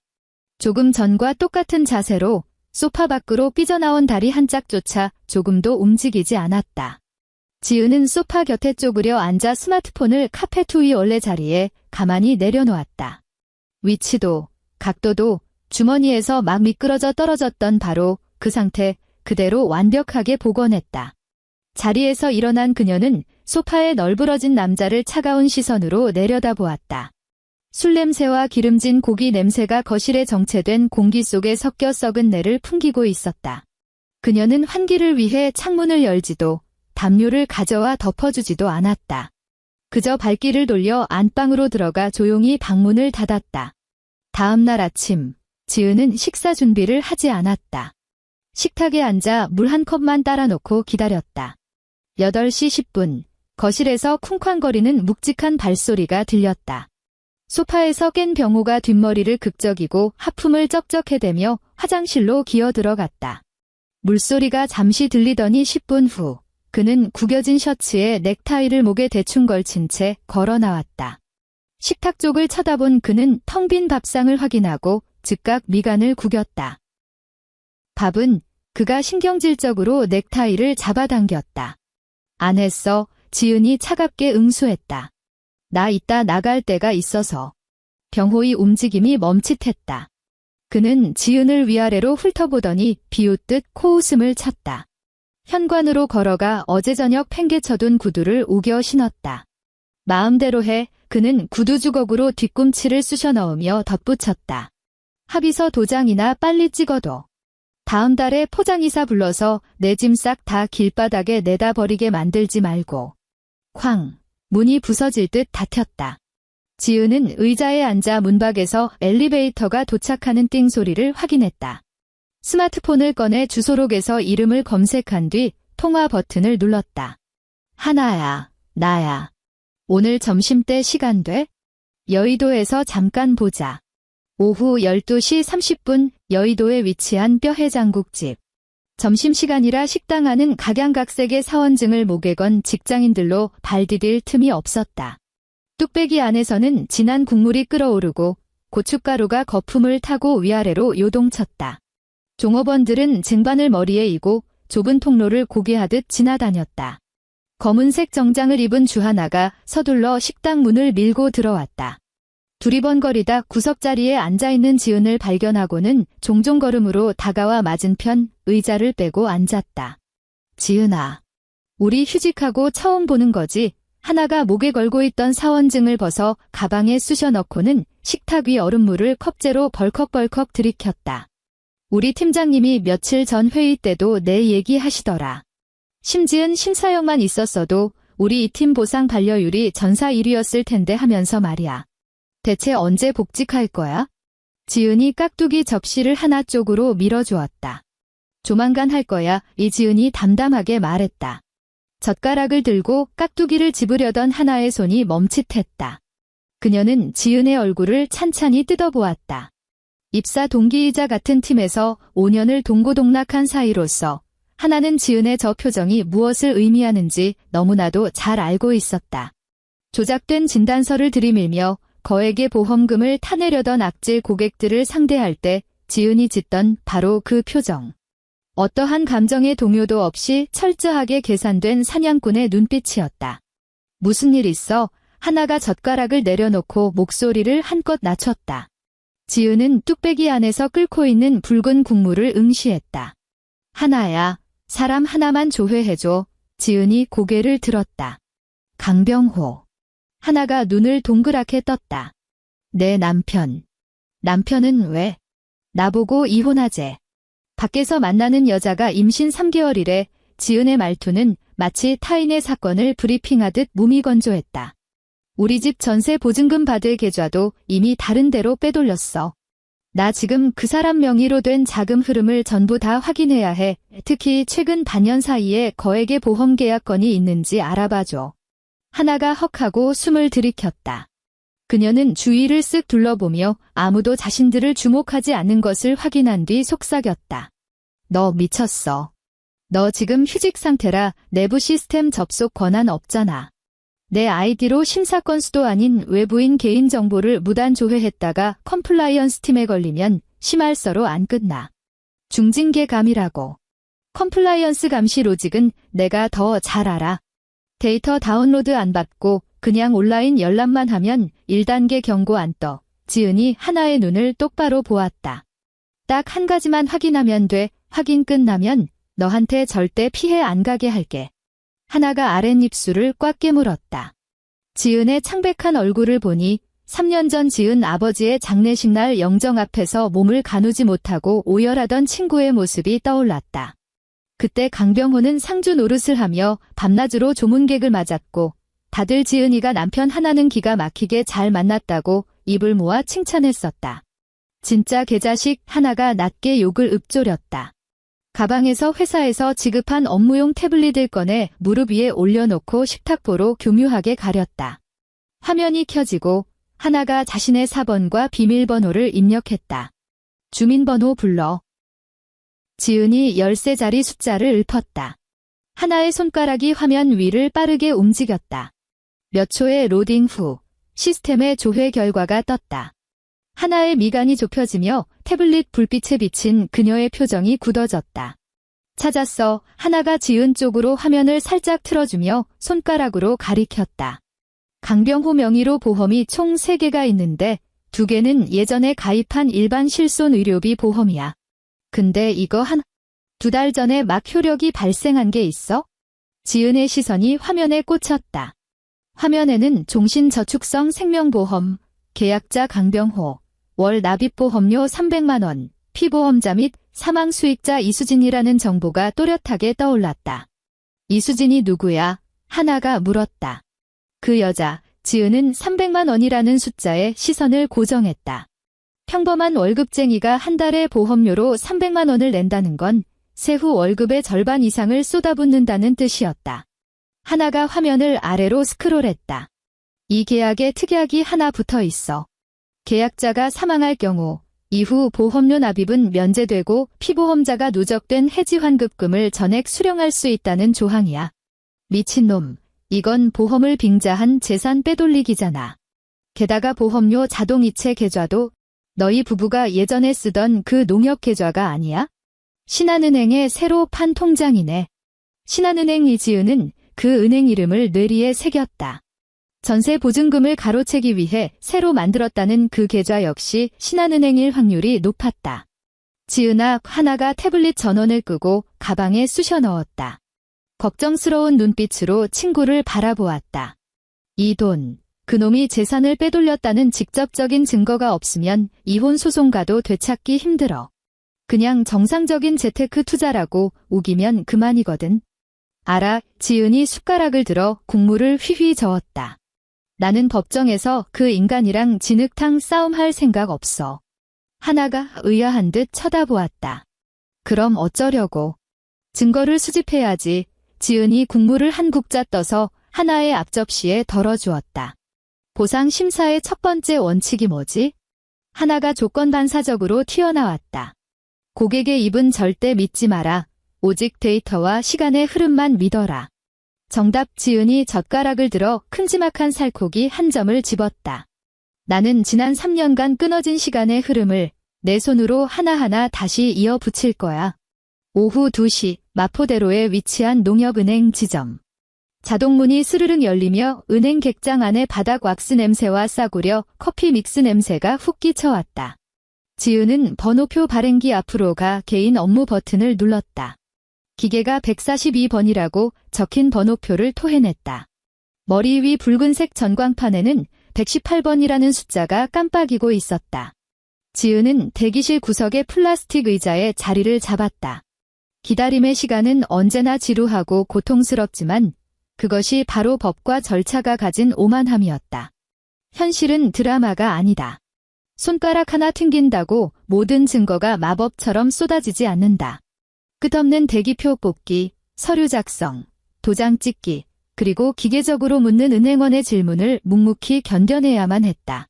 조금 전과 똑같은 자세로 소파 밖으로 삐져나온 다리 한 짝조차 조금도 움직이지 않았다. 지은은 소파 곁에 쪼그려 앉아 스마트폰을 카페트 위 원래 자리에 가만히 내려놓았다. 위치도, 각도도 주머니에서 막 미끄러져 떨어졌던 바로 그 상태 그대로 완벽하게 복원했다. 자리에서 일어난 그녀는 소파에 널브러진 남자를 차가운 시선으로 내려다보았다. 술 냄새와 기름진 고기 냄새가 거실에 정체된 공기 속에 섞여 썩은 내를 풍기고 있었다. 그녀는 환기를 위해 창문을 열지도 담요를 가져와 덮어주지도 않았다. 그저 발길을 돌려 안방으로 들어가 조용히 방문을 닫았다. 다음 날 아침, 지은은 식사 준비를 하지 않았다. 식탁에 앉아 물 한 컵만 따라 놓고 기다렸다. 8시 10분, 거실에서 쿵쾅거리는 묵직한 발소리가 들렸다. 소파에서 깬 병호가 뒷머리를 극적이고 하품을 쩍쩍해대며 화장실로 기어 들어갔다. 물소리가 잠시 들리더니 10분 후, 그는 구겨진 셔츠에 넥타이를 목에 대충 걸친 채 걸어 나왔다. 식탁 쪽을 쳐다본 그는 텅 빈 밥상을 확인하고 즉각 미간을 구겼다. 밥은 그가 신경질적으로 넥타이를 잡아당겼다. 안 했어, 지은이 차갑게 응수했다. 나 이따 나갈 때가 있어서. 병호의 움직임이 멈칫했다. 그는 지은을 위아래로 훑어보더니 비웃듯 코웃음을 쳤다. 현관으로 걸어가 어제 저녁 팽개쳐둔 구두를 우겨 신었다. 마음대로 해, 그는 구두 주걱으로 뒤꿈치를 쑤셔 넣으며 덧붙였다. 합의서 도장이나 빨리 찍어둬. 다음 달에 포장이사 불러서 내 짐 싹 다 길바닥에 내다 버리게 만들지 말고. 쾅, 문이 부서질 듯 닫혔다. 지은은 의자에 앉아 문밖에서 엘리베이터가 도착하는 띵 소리를 확인했다. 스마트폰을 꺼내 주소록에서 이름을 검색한 뒤 통화 버튼을 눌렀다. 하나야, 나야. 오늘 점심때 시간 돼? 여의도에서 잠깐 보자. 오후 12시 30분 여의도에 위치한 뼈해장국집. 점심시간이라 식당 안은 각양각색의 사원증을 목에 건 직장인들로 발 디딜 틈이 없었다. 뚝배기 안에서는 진한 국물이 끓어오르고 고춧가루가 거품을 타고 위아래로 요동쳤다. 종업원들은 쟁반을 머리에 이고 좁은 통로를 고개하듯 지나다녔다. 검은색 정장을 입은 주 하나가 서둘러 식당 문을 밀고 들어왔다. 두리번거리다 구석자리에 앉아있는 지은을 발견하고는 종종 걸음으로 다가와 맞은편 의자를 빼고 앉았다. 지은아, 우리 휴직하고 처음 보는 거지? 하나가 목에 걸고 있던 사원증을 벗어 가방에 쑤셔 넣고는 식탁 위 얼음물을 컵째로 벌컥벌컥 들이켰다. 우리 팀장님이 며칠 전 회의 때도 내 얘기 하시더라. 심지은 심사역만 있었어도 우리 이 팀 보상 반려율이 전사 1위였을 텐데 하면서 말이야. 대체 언제 복직할 거야? 지은이 깍두기 접시를 하나 쪽으로 밀어주었다. 조만간 할 거야, 이지은이 담담하게 말했다. 젓가락을 들고 깍두기를 집으려던 하나의 손이 멈칫했다. 그녀는 지은의 얼굴을 찬찬히 뜯어보았다. 입사 동기이자 같은 팀에서 5년을 동고동락한 사이로서 하나는 지은의 저 표정이 무엇을 의미하는지 너무나도 잘 알고 있었다. 조작된 진단서를 들이밀며 거액의 보험금을 타내려던 악질 고객들을 상대할 때 지은이 짓던 바로 그 표정. 어떠한 감정의 동요도 없이 철저하게 계산된 사냥꾼의 눈빛이었다. 무슨 일 있어? 하나가 젓가락을 내려놓고 목소리를 한껏 낮췄다. 지은은 뚝배기 안에서 끓고 있는 붉은 국물을 응시했다. 하나야, 사람 하나만 조회해줘. 지은이 고개를 들었다. 강병호. 하나가 눈을 동그랗게 떴다. 내 남편. 남편은 왜? 나보고 이혼하재. 밖에서 만나는 여자가 임신 3개월이래. 지은의 말투는 마치 타인의 사건을 브리핑하듯 무미건조했다. 우리 집 전세 보증금 받을 계좌도 이미 다른 데로 빼돌렸어. 나 지금 그 사람 명의로 된 자금 흐름을 전부 다 확인해야 해. 특히 최근 반년 사이에 거액의 보험 계약건이 있는지 알아봐줘. 하나가 헉하고 숨을 들이켰다. 그녀는 주위를 쓱 둘러보며 아무도 자신들을 주목하지 않는 것을 확인한 뒤 속삭였다. 너 미쳤어. 너 지금 휴직 상태라 내부 시스템 접속 권한 없잖아. 내 아이디로 심사 건수도 아닌 외부인 개인정보를 무단 조회했다가 컴플라이언스 팀에 걸리면 심할서로 안 끝나. 중징계감이라고. 컴플라이언스 감시 로직은 내가 더 잘 알아. 데이터 다운로드 안 받고 그냥 온라인 열람만 하면 1단계 경고 안 떠. 지은이 하나의 눈을 똑바로 보았다. 딱 한 가지만 확인하면 돼. 확인 끝나면 너한테 절대 피해 안 가게 할게. 하나가 아랫입술을 꽉 깨물었다. 지은의 창백한 얼굴을 보니 3년 전 지은 아버지의 장례식 날 영정 앞에서 몸을 가누지 못하고 오열하던 친구의 모습이 떠올랐다. 그때 강병호는 상주 노릇을 하며 밤낮으로 조문객을 맞았고 다들 지은이가 남편 하나는 기가 막히게 잘 만났다고 입을 모아 칭찬했었다. 진짜 개자식. 하나가 낮게 욕을 읊조렸다. 가방에서 회사에서 지급한 업무용 태블릿을 꺼내 무릎 위에 올려놓고 식탁보로 교묘하게 가렸다. 화면이 켜지고 하나가 자신의 사번과 비밀번호를 입력했다. 주민번호 불러. 지은이 열쇠자리 숫자를 읊었다. 하나의 손가락이 화면 위를 빠르게 움직였다. 몇 초의 로딩 후 시스템의 조회 결과가 떴다. 하나의 미간이 좁혀지며 태블릿 불빛에 비친 그녀의 표정이 굳어졌다. 찾았어. 하나가 지은 쪽으로 화면을 살짝 틀어주며 손가락으로 가리켰다. 강병호 명의로 보험이 총 3개가 있는데 2개는 예전에 가입한 일반 실손 의료비 보험이야. 근데 이거 2달 전에 막 효력이 발생한 게 있어? 지은의 시선이 화면에 꽂혔다. 화면에는 종신저축성 생명보험, 계약자 강병호, 월 납입보험료 300만 원, 피보험자 및 사망수익자 이수진이라는 정보가 또렷하게 떠올랐다. 이수진이 누구야? 하나가 물었다. 그 여자, 지은은 300만 원이라는 숫자에 시선을 고정했다. 평범한 월급쟁이가 한 달에 보험료로 300만 원을 낸다는 건 세후 월급의 절반 이상을 쏟아붓는다는 뜻이었다. 하나가 화면을 아래로 스크롤했다. 이 계약에 특약이 하나 붙어 있어. 계약자가 사망할 경우 이후 보험료 납입은 면제되고 피보험자가 누적된 해지 환급금을 전액 수령할 수 있다는 조항이야. 미친놈, 이건 보험을 빙자한 재산 빼돌리기잖아. 게다가 보험료 자동이체 계좌도 너희 부부가 예전에 쓰던 그 농협 계좌가 아니야? 신한은행에 새로 판 통장이네. 신한은행. 이지은은 그 은행 이름을 뇌리에 새겼다. 전세 보증금을 가로채기 위해 새로 만들었다는 그 계좌 역시 신한은행일 확률이 높았다. 지은아. 하나가 태블릿 전원을 끄고 가방에 쑤셔 넣었다. 걱정스러운 눈빛으로 친구를 바라보았다. 이 돈, 그놈이 재산을 빼돌렸다는 직접적인 증거가 없으면 이혼 소송 가도 되찾기 힘들어. 그냥 정상적인 재테크 투자라고 우기면 그만이거든. 알아. 지은이 숟가락을 들어 국물을 휘휘 저었다. 나는 법정에서 그 인간이랑 진흙탕 싸움할 생각 없어. 하나가 의아한 듯 쳐다보았다. 그럼 어쩌려고? 증거를 수집해야지. 지은이 국물을 한 국자 떠서 하나의 앞접시에 덜어주었다. 보상 심사의 첫 번째 원칙이 뭐지? 하나가 조건반사적으로 튀어나왔다. 고객의 입은 절대 믿지 마라. 오직 데이터와 시간의 흐름만 믿어라. 정답. 지은이 젓가락을 들어 큼지막한 살코기 한 점을 집었다. 나는 지난 3년간 끊어진 시간의 흐름을 내 손으로 하나하나 다시 이어 붙일 거야. 오후 2시 마포대로에 위치한 농협은행 지점. 자동문이 스르륵 열리며 은행 객장 안에 바닥 왁스 냄새와 싸구려 커피 믹스 냄새가 훅 끼쳐왔다. 지은은 번호표 발행기 앞으로 가 개인 업무 버튼을 눌렀다. 기계가 142번이라고 적힌 번호표를 토해냈다. 머리 위 붉은색 전광판에는 118번이라는 숫자가 깜빡이고 있었다. 지은은 대기실 구석의 플라스틱 의자에 자리를 잡았다. 기다림의 시간은 언제나 지루하고 고통스럽지만 그것이 바로 법과 절차가 가진 오만함이었다. 현실은 드라마가 아니다. 손가락 하나 튕긴다고 모든 증거가 마법처럼 쏟아지지 않는다. 끝없는 대기표 뽑기, 서류 작성, 도장 찍기, 그리고 기계적으로 묻는 은행원의 질문을 묵묵히 견뎌내야만 했다.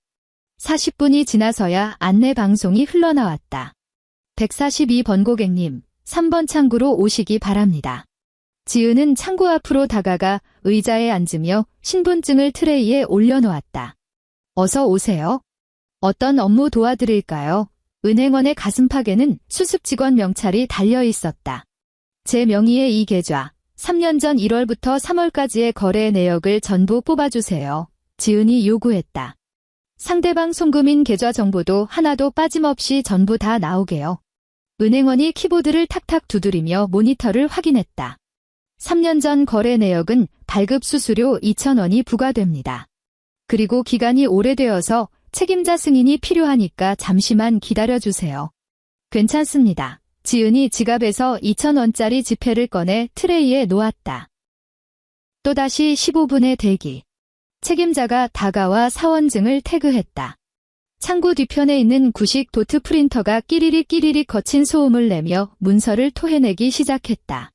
40분이 지나서야 안내 방송이 흘러나왔다. 142번 고객님, 3번 창구로 오시기 바랍니다. 지은은 창구 앞으로 다가가 의자에 앉으며 신분증을 트레이에 올려놓았다. 어서 오세요. 어떤 업무 도와드릴까요? 은행원의 가슴팍에는 수습 직원 명찰이 달려 있었다. 제 명의의 이 계좌, 3년 전 1월부터 3월까지의 거래 내역을 전부 뽑아주세요. 지은이 요구했다. 상대방 송금인 계좌 정보도 하나도 빠짐없이 전부 다 나오게요. 은행원이 키보드를 탁탁 두드리며 모니터를 확인했다. 3년 전 거래 내역은 발급 수수료 2,000원이 부과됩니다. 그리고 기간이 오래되어서 책임자 승인이 필요하니까 잠시만 기다려주세요. 괜찮습니다. 지은이 지갑에서 2,000원짜리 지폐를 꺼내 트레이에 놓았다. 또다시 15분의 대기. 책임자가 다가와 사원증을 태그했다. 창구 뒤편에 있는 구식 도트 프린터가 끼리릭 거친 소음을 내며 문서를 토해내기 시작했다.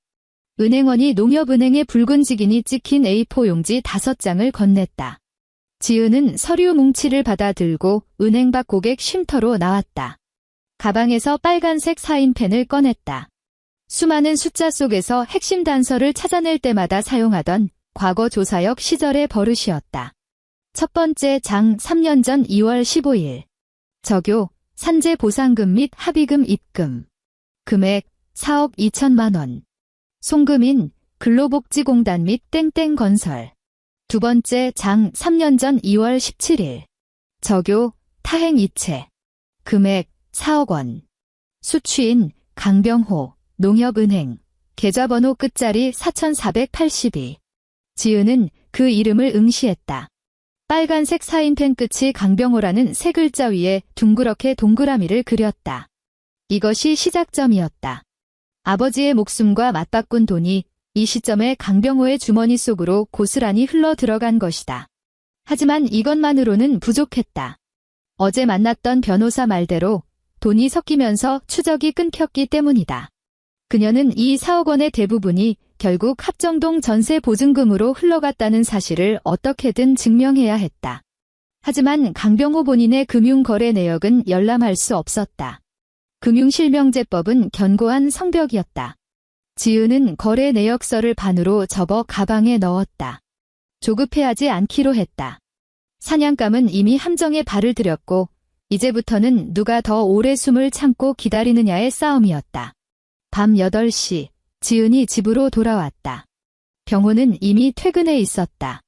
은행원이 농협은행의 붉은 직인이 찍힌 A4 용지 5장을 건넸다. 지은은 서류 뭉치를 받아들고 은행 밖 고객 쉼터로 나왔다. 가방에서 빨간색 사인펜을 꺼냈다. 수많은 숫자 속에서 핵심 단서를 찾아낼 때마다 사용하던 과거 조사역 시절의 버릇이었다. 첫 번째 장 3년 전 2월 15일. 적요, 산재 보상금 및 합의금 입금. 금액 4억 2천만 원. 송금인 근로복지공단 및 땡땡건설. 두 번째 장 3년 전 2월 17일. 적요, 타행이체. 금액 4억 원. 수취인 강병호, 농협은행. 계좌번호 끝자리 4482. 지은은 그 이름을 응시했다. 빨간색 사인펜 끝이 강병호라는 세 글자 위에 둥그렇게 동그라미를 그렸다. 이것이 시작점이었다. 아버지의 목숨과 맞바꾼 돈이 이 시점에 강병호의 주머니 속으로 고스란히 흘러 들어간 것이다. 하지만 이것만으로는 부족했다. 어제 만났던 변호사 말대로 돈이 섞이면서 추적이 끊겼기 때문이다. 그녀는 이 4억 원의 대부분이 결국 합정동 전세 보증금으로 흘러갔다는 사실을 어떻게든 증명해야 했다. 하지만 강병호 본인의 금융거래 내역은 열람할 수 없었다. 금융실명제법은 견고한 성벽이었다. 지은은 거래 내역서를 반으로 접어 가방에 넣었다. 조급해하지 않기로 했다. 사냥감은 이미 함정에 발을 들였고 이제부터는 누가 더 오래 숨을 참고 기다리느냐의 싸움이었다. 밤 8시 지은이 집으로 돌아왔다. 병호는 이미 퇴근해 있었다.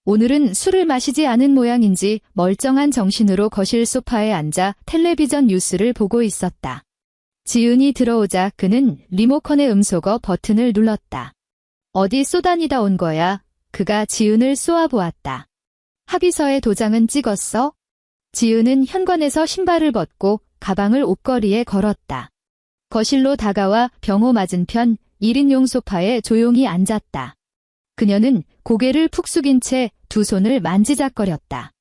오늘은 술을 마시지 않은 모양인지 멀쩡한 정신으로 거실 소파에 앉아 텔레비전 뉴스를 보고 있었다. 지은이 들어오자 그는 리모컨의 음소거 버튼을 눌렀다. 어디 쏘다니다 온 거야? 그가 지은을 쏘아보았다. 합의서에 도장은 찍었어? 지은은 현관에서 신발을 벗고 가방을 옷걸이에 걸었다. 거실로 다가와 병호 맞은편 1인용 소파에 조용히 앉았다. 그녀는 고개를 푹 숙인 채 두 손을 만지작거렸다.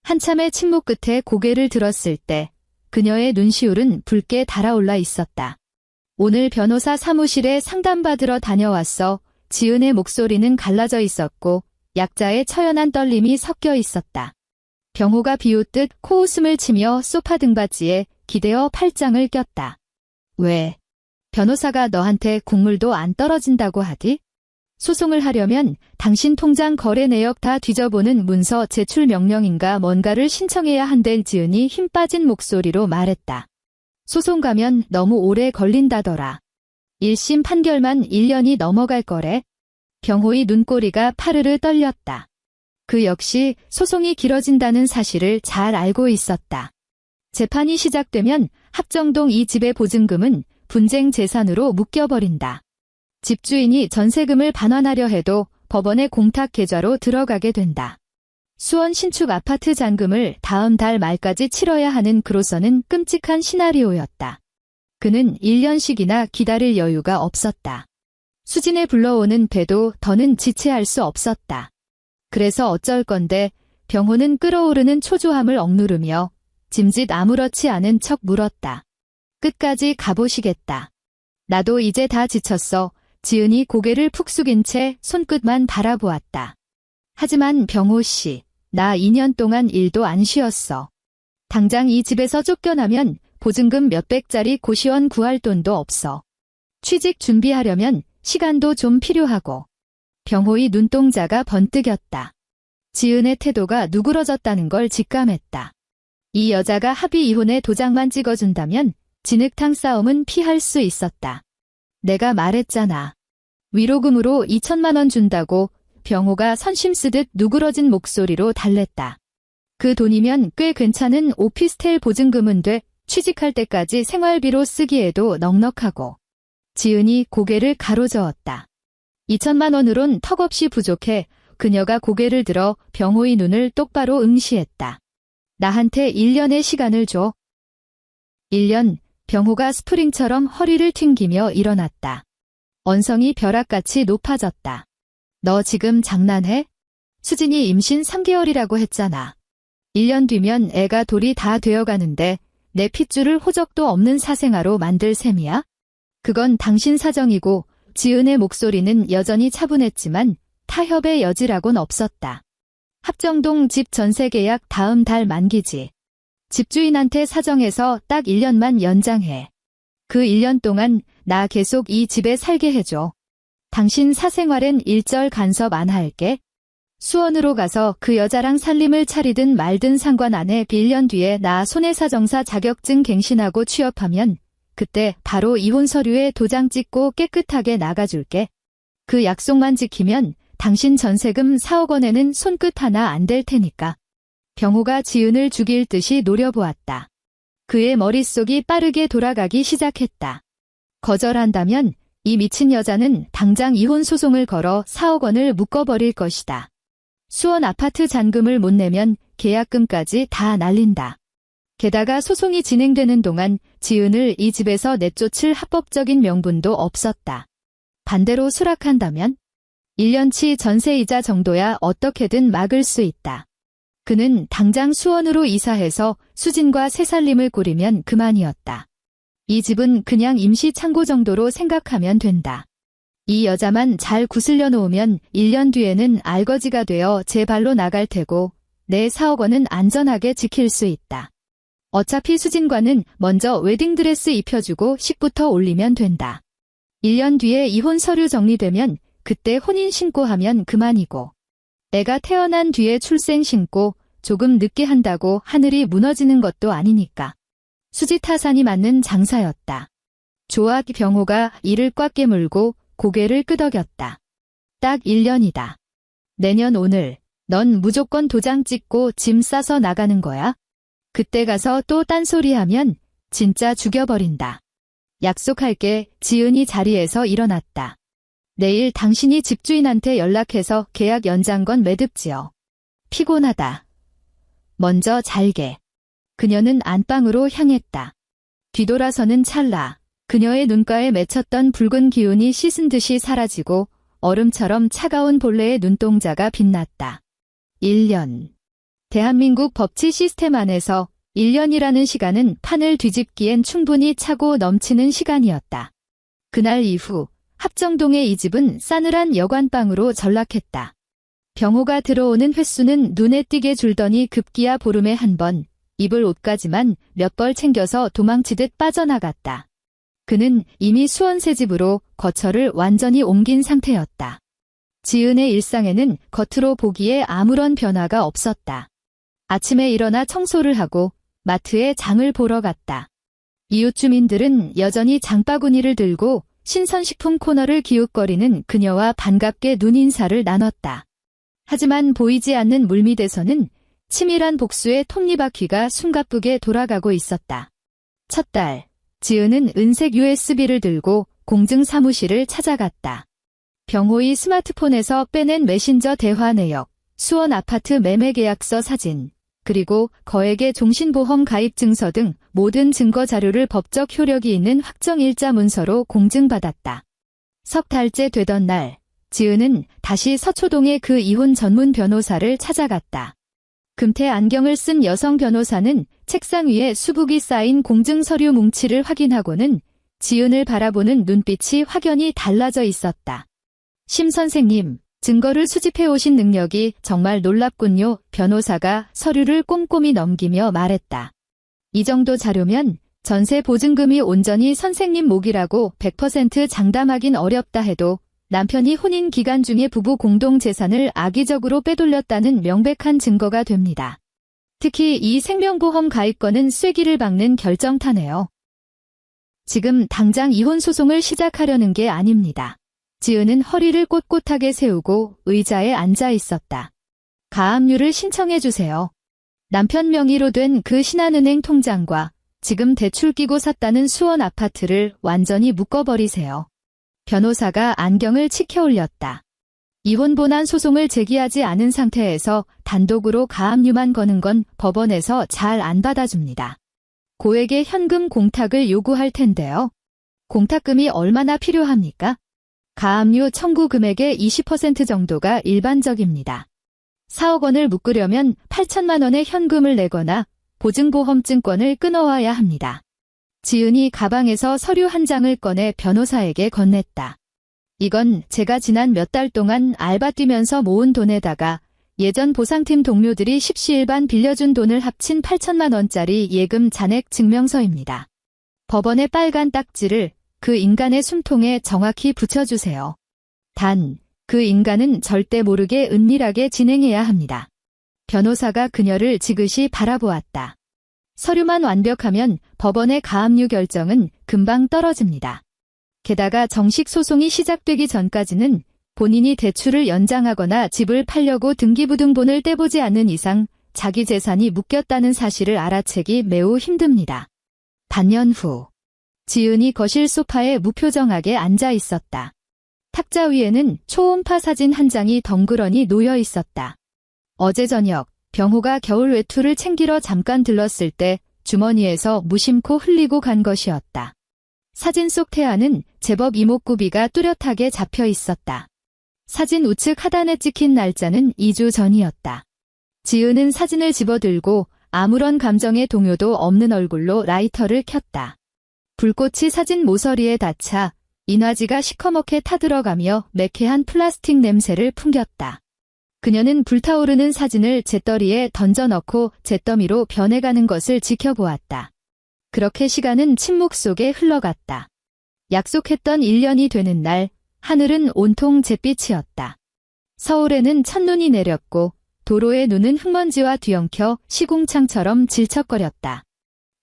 한참의 침묵 끝에 고개를 들었을 때 그녀의 눈시울은 붉게 달아올라 있었다. 오늘 변호사 사무실에 상담받으러 다녀왔어. 지은의 목소리는 갈라져 있었고 약자의 처연한 떨림이 섞여 있었다. 병호가 비웃듯 코웃음을 치며 소파 등받이에 기대어 팔짱을 꼈다. 왜? 변호사가 너한테 국물도 안 떨어진다고 하디? 소송을 하려면 당신 통장 거래 내역 다 뒤져보는 문서 제출 명령인가 뭔가를 신청해야 한대. 지은이 힘 빠진 목소리로 말했다. 소송 가면 너무 오래 걸린다더라. 1심 판결만 1년이 넘어갈 거래. 병호의 눈꼬리가 파르르 떨렸다. 그 역시 소송이 길어진다는 사실을 잘 알고 있었다. 재판이 시작되면 합정동 이 집의 보증금은 분쟁 재산으로 묶여버린다. 집주인이 전세금을 반환하려 해도 법원의 공탁 계좌로 들어가게 된다. 수원 신축 아파트 잔금을 다음 달 말까지 치러야 하는 그로서는 끔찍한 시나리오였다. 그는 1년씩이나 기다릴 여유가 없었다. 수진에 불러오는 배도 더는 지체할 수 없었다. 그래서 어쩔 건데 병호는 끓어오르는 초조함을 억누르며 짐짓 아무렇지 않은 척 물었다. 끝까지 가보시겠다. 나도 이제 다 지쳤어. 지은이 고개를 푹 숙인 채 손끝만 바라보았다. 하지만 병호 씨, 나 2년 동안 일도 안 쉬었어. 당장 이 집에서 쫓겨나면 보증금 몇백짜리 고시원 구할 돈도 없어. 취직 준비하려면 시간도 좀 필요하고. 병호의 눈동자가 번뜩였다. 지은의 태도가 누그러졌다는 걸 직감했다. 이 여자가 합의 이혼의 도장만 찍어준다면 진흙탕 싸움은 피할 수 있었다. 내가 말했잖아. 위로금으로 2천만 원 준다고. 병호가 선심 쓰듯 누그러진 목소리로 달랬다. 그 돈이면 꽤 괜찮은 오피스텔 보증금은 돼. 취직할 때까지 생활비로 쓰기에도 넉넉하고. 지은이 고개를 가로저었다. 2천만 원으론 턱없이 부족해. 그녀가 고개를 들어 병호의 눈을 똑바로 응시했다. 나한테 1년의 시간을 줘. 1년, 병호가 스프링처럼 허리를 튕기며 일어났다. 언성이 벼락같이 높아졌다. 너 지금 장난해? 수진이 임신 3개월이라고 했잖아. 1년 뒤면 애가 돌이 다 되어가는데 내 핏줄을 호적도 없는 사생아로 만들 셈이야? 그건 당신 사정이고. 지은의 목소리는 여전히 차분했지만 타협의 여지라곤 없었다. 합정동 집 전세 계약 다음 달 만기지. 집주인한테 사정해서 딱 1년만 연장해. 그 1년 동안 나 계속 이 집에 살게 해줘. 당신 사생활엔 일절 간섭 안 할게. 수원으로 가서 그 여자랑 살림을 차리든 말든 상관 안 해. 1년 뒤에 나 손해사정사 자격증 갱신하고 취업하면 그때 바로 이혼 서류에 도장 찍고 깨끗하게 나가줄게. 그 약속만 지키면 당신 전세금 4억 원에는 손끝 하나 안 댈 테니까. 병호가 지은을 죽일 듯이 노려보았다. 그의 머릿속이 빠르게 돌아가기 시작했다. 거절한다면 이 미친 여자는 당장 이혼 소송을 걸어 4억 원을 묶어버릴 것이다. 수원 아파트 잔금을 못 내면 계약금까지 다 날린다. 게다가 소송이 진행되는 동안 지은을 이 집에서 내쫓을 합법적인 명분도 없었다. 반대로 수락한다면 1년치 전세이자 정도야 어떻게든 막을 수 있다. 그는 당장 수원으로 이사해서 수진과 새살림을 꾸리면 그만이었다. 이 집은 그냥 임시 창고 정도로 생각하면 된다. 이 여자만 잘 구슬려 놓으면 1년 뒤에는 알거지가 되어 제 발로 나갈 테고 내 4억 원은 안전하게 지킬 수 있다. 어차피 수진과는 먼저 웨딩드레스 입혀주고 식부터 올리면 된다. 1년 뒤에 이혼 서류 정리되면 그때 혼인신고하면 그만이고. 애가 태어난 뒤에 출생신고 조금 늦게 한다고 하늘이 무너지는 것도 아니니까. 수지타산이 맞는 장사였다. 조악 병호가 이를 꽉 깨물고 고개를 끄덕였다. 딱 1년이다. 내년 오늘 넌 무조건 도장 찍고 짐 싸서 나가는 거야. 그때 가서 또 딴소리하면 진짜 죽여버린다. 약속할게. 지은이 자리에서 일어났다. 내일 당신이 집주인한테 연락해서 계약 연장건 매듭지어. 피곤하다. 먼저 잘게. 그녀는 안방으로 향했다. 뒤돌아서는 찰나 그녀의 눈가에 맺혔던 붉은 기운이 씻은 듯이 사라지고 얼음처럼 차가운 본래의 눈동자가 빛났다. 1년. 대한민국 법치 시스템 안에서 1년이라는 시간은 판을 뒤집기엔 충분히 차고 넘치는 시간이었다. 그날 이후 합정동의 이 집은 싸늘한 여관방으로 전락했다. 병호가 들어오는 횟수는 눈에 띄게 줄더니 급기야 보름에 한 번, 입을 옷까지만 몇 벌 챙겨서 도망치듯 빠져나갔다. 그는 이미 수원 새 집으로 거처를 완전히 옮긴 상태였다. 지은의 일상에는 겉으로 보기에 아무런 변화가 없었다. 아침에 일어나 청소를 하고 마트에 장을 보러 갔다. 이웃 주민들은 여전히 장바구니를 들고 신선식품 코너를 기웃거리는 그녀와 반갑게 눈인사를 나눴다. 하지만 보이지 않는 물밑에서는 치밀한 복수의 톱니바퀴가 숨가쁘게 돌아가고 있었다. 첫 달, 지은은 은색 USB를 들고 공증 사무실을 찾아갔다. 병호의 스마트폰에서 빼낸 메신저 대화 내역, 수원 아파트 매매 계약서 사진, 그리고 거액의 종신보험 가입 증서 등 모든 증거 자료를 법적 효력이 있는 확정일자 문서로 공증받았다. 석 달째 되던 날, 지은은 다시 서초동의 그 이혼 전문 변호사를 찾아갔다. 금태 안경을 쓴 여성 변호사는 책상 위에 수북이 쌓인 공증 서류 뭉치를 확인하고는 지은을 바라보는 눈빛이 확연히 달라져 있었다. 심 선생님, 증거를 수집해 오신 능력이 정말 놀랍군요. 변호사가 서류를 꼼꼼히 넘기며 말했다. 이 정도 자료면 전세 보증금이 온전히 선생님 몫이라고 100% 장담하긴 어렵다 해도 남편이 혼인 기간 중에 부부 공동 재산을 악의적으로 빼돌렸다는 명백한 증거가 됩니다. 특히 이 생명보험 가입건은 쐐기를 박는 결정타네요. 지금 당장 이혼 소송을 시작하려는 게 아닙니다. 지은은 허리를 꼿꼿하게 세우고 의자에 앉아 있었다. 가압류를 신청해 주세요. 남편 명의로 된 그 신한은행 통장과 지금 대출 끼고 샀다는 수원 아파트를 완전히 묶어버리세요. 변호사가 안경을 치켜 올렸다. 이혼 본안 소송을 제기하지 않은 상태에서 단독으로 가압류만 거는 건 법원에서 잘 안 받아줍니다. 고액의 현금 공탁을 요구할 텐데요. 공탁금이 얼마나 필요합니까? 가압류 청구 금액의 20% 정도가 일반적입니다. 4억 원을 묶으려면 8천만 원의 현금을 내거나 보증보험증권을 끊어와야 합니다. 지은이 가방에서 서류 한 장을 꺼내 변호사에게 건넸다. 이건 제가 지난 몇 달 동안 알바 뛰면서 모은 돈에다가 예전 보상팀 동료들이 십시일반 빌려준 돈을 합친 8천만 원짜리 예금 잔액 증명서입니다. 법원의 빨간 딱지를 그 인간의 숨통에 정확히 붙여주세요. 단, 그 인간은 절대 모르게 은밀하게 진행해야 합니다. 변호사가 그녀를 지그시 바라보았다. 서류만 완벽하면 법원의 가압류 결정은 금방 떨어집니다. 게다가 정식 소송이 시작되기 전까지는 본인이 대출을 연장하거나 집을 팔려고 등기부등본을 떼보지 않는 이상 자기 재산이 묶였다는 사실을 알아채기 매우 힘듭니다. 반년 후, 지은이 거실 소파에 무표정하게 앉아 있었다. 탁자 위에는 초음파 사진 한 장이 덩그러니 놓여 있었다. 어제 저녁, 병호가 겨울 외투를 챙기러 잠깐 들렀을 때 주머니에서 무심코 흘리고 간 것이었다. 사진 속 태아는 제법 이목구비가 뚜렷하게 잡혀 있었다. 사진 우측 하단에 찍힌 날짜는 2주 전이었다. 지은은 사진을 집어들고 아무런 감정의 동요도 없는 얼굴로 라이터를 켰다. 불꽃이 사진 모서리에 닿자 인화지가 시커멓게 타들어가며 매캐한 플라스틱 냄새를 풍겼다. 그녀는 불타오르는 사진을 재떨이에 던져넣고 잿더미로 변해가는 것을 지켜보았다. 그렇게 시간은 침묵 속에 흘러갔다. 약속했던 1년이 되는 날, 하늘은 온통 잿빛이었다. 서울에는 첫눈이 내렸고 도로의 눈은 흙먼지와 뒤엉켜 시궁창처럼 질척거렸다.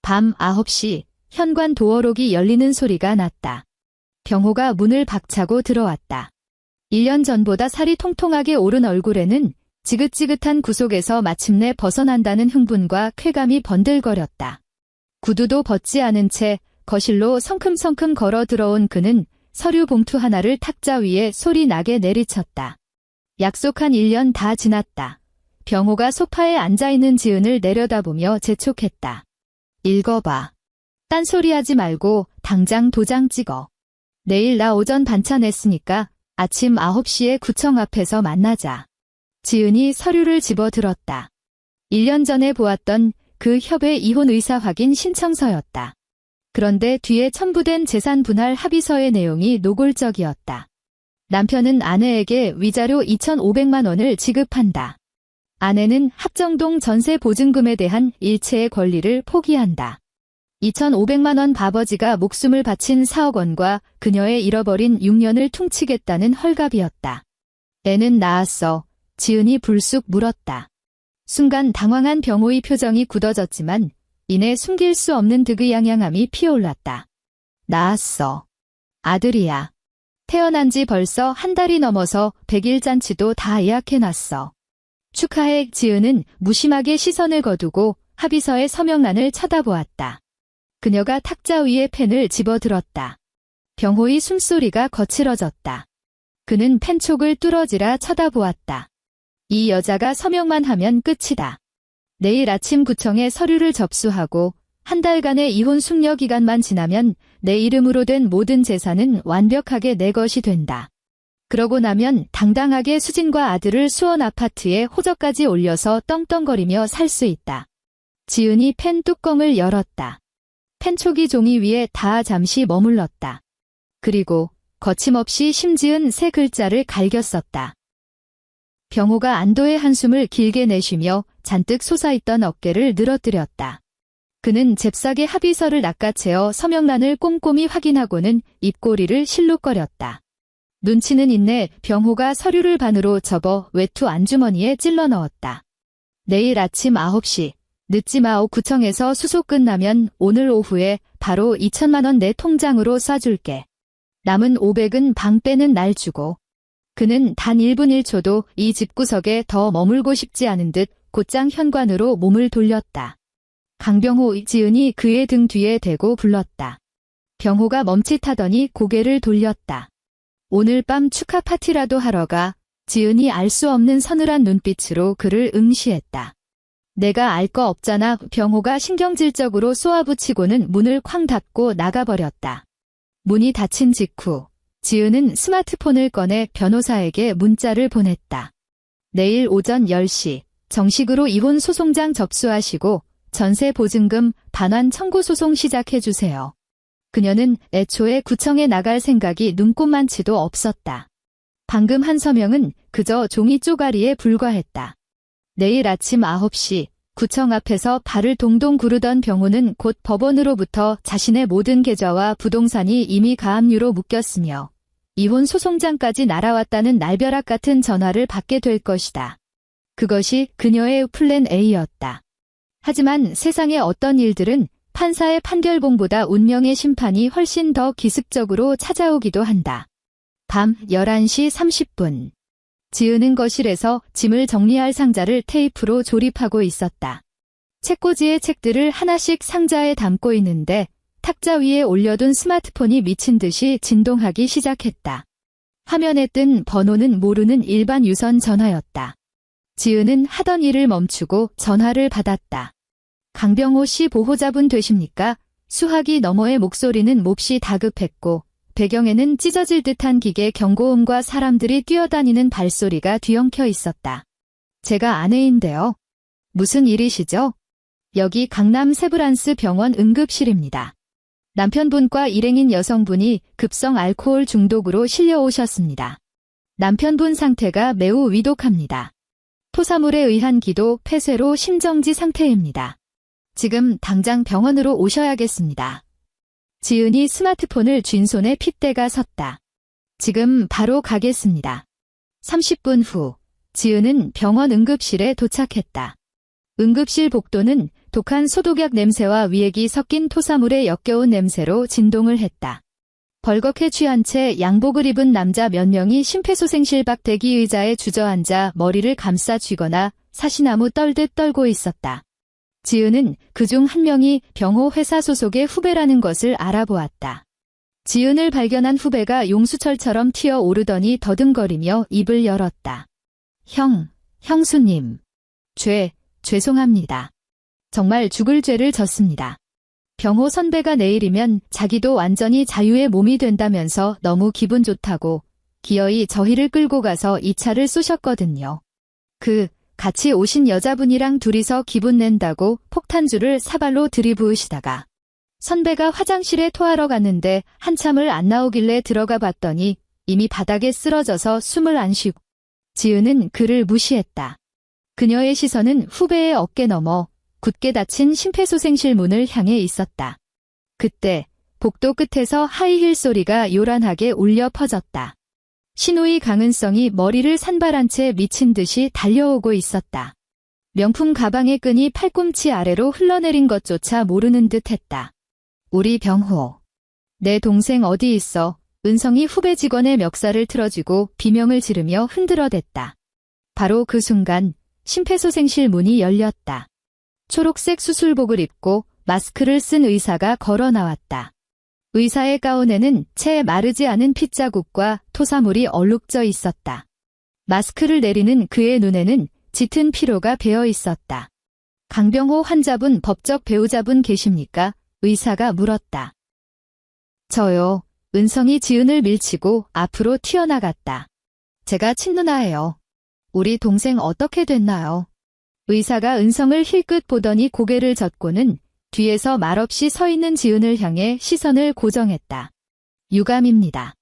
밤 9시, 현관 도어록이 열리는 소리가 났다. 병호가 문을 박차고 들어왔다. 1년 전보다 살이 통통하게 오른 얼굴에는 지긋지긋한 구속에서 마침내 벗어난다는 흥분과 쾌감이 번들거렸다. 구두도 벗지 않은 채 거실로 성큼성큼 걸어 들어온 그는 서류 봉투 하나를 탁자 위에 소리 나게 내리쳤다. 약속한 1년 다 지났다. 병호가 소파에 앉아있는 지은을 내려다보며 재촉했다. 읽어봐. 딴소리하지 말고 당장 도장 찍어. 내일 나 오전 반차 냈으니까 아침 9시에 구청 앞에서 만나자. 지은이 서류를 집어들었다. 1년 전에 보았던 그 협의 이혼 의사 확인 신청서였다. 그런데 뒤에 첨부된 재산 분할 합의서의 내용이 노골적이었다. 남편은 아내에게 위자료 2,500만 원을 지급한다. 아내는 합정동 전세 보증금에 대한 일체의 권리를 포기한다. 2,500만 원 아버지가 목숨을 바친 4억 원과 그녀의 잃어버린 6년을 퉁치겠다는 헐갑이었다. 애는 낳았어. 지은이 불쑥 물었다. 순간 당황한 병호의 표정이 굳어졌지만 이내 숨길 수 없는 득의양양함이 피어올랐다. 낳았어. 아들이야. 태어난 지 벌써 한 달이 넘어서 100일 잔치도 다 예약해놨어. 축하해. 지은은 무심하게 시선을 거두고 합의서의 서명란을 쳐다보았다. 그녀가 탁자 위에 펜을 집어들었다. 병호의 숨소리가 거칠어졌다. 그는 펜촉을 뚫어지라 쳐다보았다. 이 여자가 서명만 하면 끝이다. 내일 아침 구청에 서류를 접수하고 한 달간의 이혼 숙려 기간만 지나면 내 이름으로 된 모든 재산은 완벽하게 내 것이 된다. 그러고 나면 당당하게 수진과 아들을 수원 아파트에 호적까지 올려서 떵떵거리며 살 수 있다. 지은이 펜 뚜껑을 열었다. 펜촉이 종이 위에 닿아 잠시 머물렀다. 그리고 거침없이 심지은 세 글자를 갈겼었다. 병호가 안도의 한숨을 길게 내쉬며 잔뜩 솟아있던 어깨를 늘어뜨렸다. 그는 잽싸게 합의서를 낚아채어 서명란을 꼼꼼히 확인하고는 입꼬리를 실룩거렸다. 눈치는 있네. 병호가 서류를 반으로 접어 외투 안주머니에 찔러 넣었다. 내일 아침 9시, 늦지 마오. 구청에서 수속 끝나면 오늘 오후에 바로 2천만 원 내 통장으로 쏴줄게. 남은 500은 방 빼는 날 주고. 그는 단 1분 1초도 이 집구석에 더 머물고 싶지 않은 듯 곧장 현관으로 몸을 돌렸다. 강병호. 지은이 그의 등 뒤에 대고 불렀다. 병호가 멈칫하더니 고개를 돌렸다. 오늘 밤 축하 파티라도 하러 가. 지은이 알 수 없는 서늘한 눈빛으로 그를 응시했다. 내가 알 거 없잖아. 병호가 신경질적으로 쏘아붙이고는 문을 쾅 닫고 나가버렸다. 문이 닫힌 직후 지은은 스마트폰을 꺼내 변호사에게 문자를 보냈다. 내일 오전 10시 정식으로 이혼 소송장 접수하시고 전세 보증금 반환 청구 소송 시작해주세요. 그녀는 애초에 구청에 나갈 생각이 눈꼽만치도 없었다. 방금 한 서명은 그저 종이 쪼가리에 불과했다. 내일 아침 9시 구청 앞에서 발을 동동 구르던 병호는 곧 법원으로부터 자신의 모든 계좌와 부동산이 이미 가압류로 묶였으며 이혼 소송장까지 날아왔다는 날벼락 같은 전화를 받게 될 것이다. 그것이 그녀의 플랜 A였다. 하지만 세상의 어떤 일들은 판사의 판결봉보다 운명의 심판이 훨씬 더 기습적으로 찾아오기도 한다. 밤 11시 30분. 지은은 거실에서 짐을 정리할 상자를 테이프로 조립하고 있었다. 책꽂이의 책들을 하나씩 상자에 담고 있는데 탁자 위에 올려둔 스마트폰이 미친 듯이 진동하기 시작했다. 화면에 뜬 번호는 모르는 일반 유선 전화였다. 지은은 하던 일을 멈추고 전화를 받았다. 강병호 씨 보호자분 되십니까? 수화기 너머의 목소리는 몹시 다급했고 배경에는 찢어질 듯한 기계 경고음과 사람들이 뛰어다니는 발소리가 뒤엉켜 있었다. 제가 아내인데요. 무슨 일이시죠? 여기 강남 세브란스 병원 응급실입니다. 남편분과 일행인 여성분이 급성 알코올 중독으로 실려오셨습니다. 남편분 상태가 매우 위독합니다. 토사물에 의한 기도, 폐쇄로 심정지 상태입니다. 지금 당장 병원으로 오셔야겠습니다. 지은이 스마트폰을 쥔 손에 핏대가 섰다. 지금 바로 가겠습니다. 30분 후 지은은 병원 응급실에 도착했다. 응급실 복도는 독한 소독약 냄새와 위액이 섞인 토사물의 역겨운 냄새로 진동을 했다. 벌겋게 취한 채 양복을 입은 남자 몇 명이 심폐소생실 밖 대기 의자에 주저앉아 머리를 감싸 쥐거나 사시나무 떨듯 떨고 있었다. 지은은 그중 한 명이 병호 회사 소속의 후배라는 것을 알아보았다. 지은을 발견한 후배가 용수철처럼 튀어오르더니 더듬거리며 입을 열었다. 형수님. 죄송합니다. 정말 죽을 죄를 졌습니다. 병호 선배가 내일이면 자기도 완전히 자유의 몸이 된다면서 너무 기분 좋다고 기어이 저희를 끌고 가서 이 차를 쏘셨거든요. 같이 오신 여자분이랑 둘이서 기분 낸다고 폭탄주를 사발로 들이부으시다가 선배가 화장실에 토하러 갔는데 한참을 안 나오길래 들어가 봤더니 이미 바닥에 쓰러져서 숨을 안 쉬고. 지은은 그를 무시했다. 그녀의 시선은 후배의 어깨 너머 굳게 닫힌 심폐소생실 문을 향해 있었다. 그때 복도 끝에서 하이힐 소리가 요란하게 울려 퍼졌다. 신우이 강은성이 머리를 산발한 채 미친 듯이 달려오고 있었다. 명품 가방의 끈이 팔꿈치 아래로 흘러내린 것조차 모르는 듯했다. 우리 병호. 내 동생 어디 있어? 은성이 후배 직원의 멱살을 틀어쥐고 비명을 지르며 흔들어댔다. 바로 그 순간 심폐소생실 문이 열렸다. 초록색 수술복을 입고 마스크를 쓴 의사가 걸어 나왔다. 의사의 가운에는 채 마르지 않은 핏자국과 토사물이 얼룩져 있었다. 마스크를 내리는 그의 눈에는 짙은 피로가 배어 있었다. 강병호 환자분 법적 배우자분 계십니까? 의사가 물었다. 저요. 은성이 지은을 밀치고 앞으로 튀어나갔다. 제가 친누나예요. 우리 동생 어떻게 됐나요? 의사가 은성을 힐끗 보더니 고개를 젓고는 뒤에서 말없이 서 있는 지은을 향해 시선을 고정했다. 유감입니다.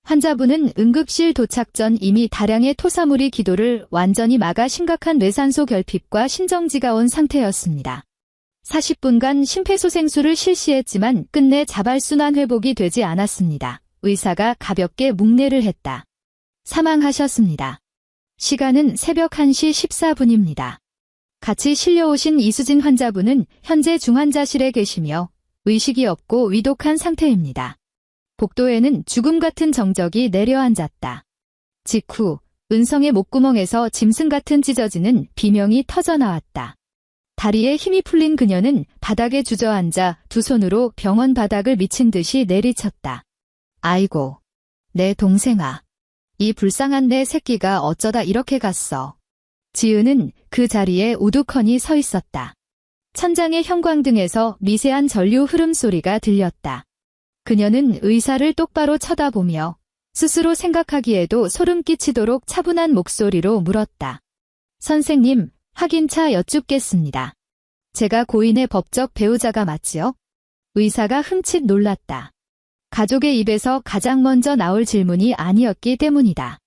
환자분은 응급실 도착 전 이미 다량의 토사물이 기도를 완전히 막아 심각한 뇌산소 결핍과 심정지가 온 상태였습니다. 40분간 심폐소생술을 실시했지만 끝내 자발순환 회복이 되지 않았습니다. 의사가 가볍게 묵내를 했다. 사망하셨습니다. 시간은 새벽 1시 14분입니다. 같이 실려오신 이수진 환자분은 현재 중환자실에 계시며 의식이 없고 위독한 상태입니다. 복도에는 죽음 같은 정적이 내려앉았다. 직후 은성의 목구멍에서 짐승 같은 찢어지는 비명이 터져나왔다. 다리에 힘이 풀린 그녀는 바닥에 주저앉아 두 손으로 병원 바닥을 미친 듯이 내리쳤다. 아이고, 내 동생아. 이 불쌍한 내 새끼가 어쩌다 이렇게 갔어. 지은은 그 자리에 우두커니 서 있었다. 천장의 형광등에서 미세한 전류 흐름 소리가 들렸다. 그녀는 의사를 똑바로 쳐다보며 스스로 생각하기에도 소름 끼치도록 차분한 목소리로 물었다. 선생님, 확인차 여쭙겠습니다. 제가 고인의 법적 배우자가 맞지요? 의사가 흠칫 놀랐다. 가족의 입에서 가장 먼저 나올 질문이 아니었기 때문이다.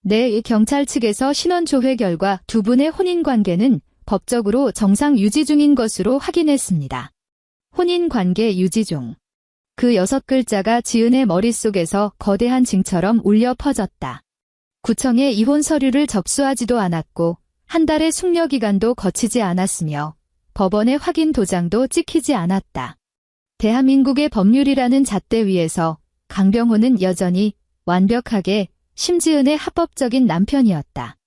네, 경찰 측에서 신원 조회 결과 두 분의 혼인관계는 법적으로 정상 유지 중인 것으로 확인했습니다. 혼인관계 유지 중. 그 6글자가 지은의 머릿속에서 거대한 징처럼 울려 퍼졌다. 구청에 이혼 서류를 접수하지도 않았고 한 달의 숙려기간도 거치지 않았으며 법원의 확인 도장도 찍히지 않았다. 대한민국의 법률이라는 잣대 위에서 강병호는 여전히 완벽하게 심지은의 합법적인 남편이었다.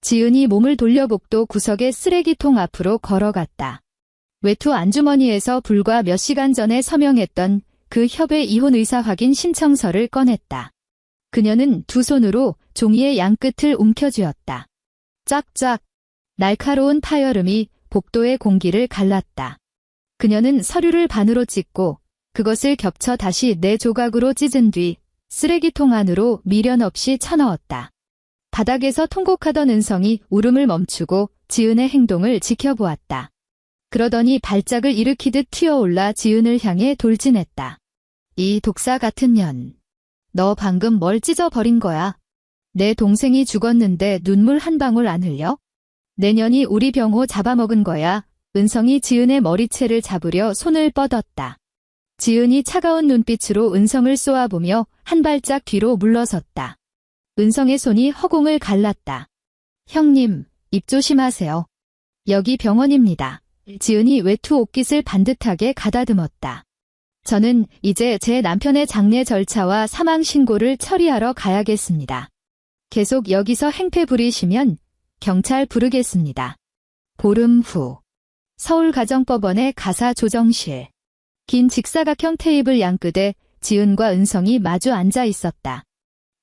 지은이 몸을 돌려 복도 구석의 쓰레기통 앞으로 걸어갔다. 외투 안주머니에서 불과 몇 시간 전에 서명했던 그 협의 이혼 의사 확인 신청서를 꺼냈다. 그녀는 두 손으로 종이의 양끝을 움켜쥐었다. 쫙쫙. 날카로운 파열음이 복도의 공기를 갈랐다. 그녀는 서류를 반으로 찢고 그것을 겹쳐 다시 4조각으로 찢은 뒤 쓰레기통 안으로 미련 없이 쳐넣었다. 바닥에서 통곡하던 은성이 울음을 멈추고 지은의 행동을 지켜보았다. 그러더니 발작을 일으키듯 튀어올라 지은을 향해 돌진했다. 이 독사 같은 년. 너 방금 뭘 찢어버린 거야? 내 동생이 죽었는데 눈물 한 방울 안 흘려? 내년이 우리 병호 잡아먹은 거야. 은성이 지은의 머리채를 잡으려 손을 뻗었다. 지은이 차가운 눈빛으로 은성을 쏘아보며 한 발짝 뒤로 물러섰다. 은성의 손이 허공을 갈랐다. 형님, 입 조심하세요. 여기 병원입니다. 지은이 외투 옷깃을 반듯하게 가다듬었다. 저는 이제 제 남편의 장례 절차와 사망 신고를 처리하러 가야겠습니다. 계속 여기서 행패 부리시면 경찰 부르겠습니다. 보름 후 서울가정법원의 가사조정실. 긴 직사각형 테이블 양끝에 지은과 은성이 마주 앉아 있었다.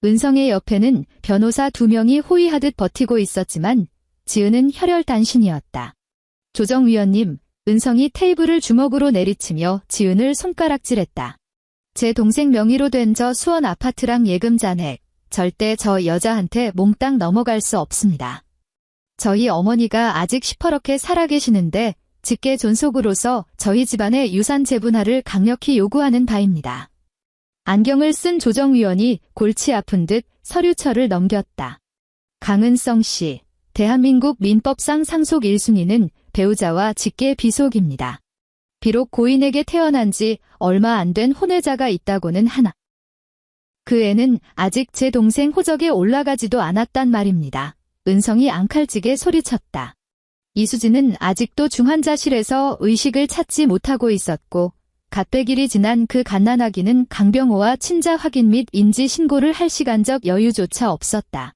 은성의 옆에는 변호사 2명이 호위하듯 버티고 있었지만 지은은 혈혈단신이었다. 조정위원님, 은성이 테이블을 주먹으로 내리치며 지은을 손가락질했다. 제 동생 명의로 된 저 수원 아파트랑 예금 잔액, 절대 저 여자한테 몽땅 넘어갈 수 없습니다. 저희 어머니가 아직 시퍼렇게 살아계시는데 직계 존속으로서 저희 집안의 유산 재분할을 강력히 요구하는 바입니다. 안경을 쓴 조정위원이 골치 아픈 듯 서류철을 넘겼다. 강은성 씨, 대한민국 민법상 상속 1순위는 배우자와 직계 비속입니다. 비록 고인에게 태어난 지 얼마 안 된 혼외자가 있다고는 하나. 그 애는 아직 제 동생 호적에 올라가지도 않았단 말입니다. 은성이 앙칼지게 소리쳤다. 이수진은 아직도 중환자실에서 의식을 찾지 못하고 있었고 갓 100일이 지난 그 갓난아기는 강병호와 친자 확인 및 인지 신고를 할 시간적 여유조차 없었다.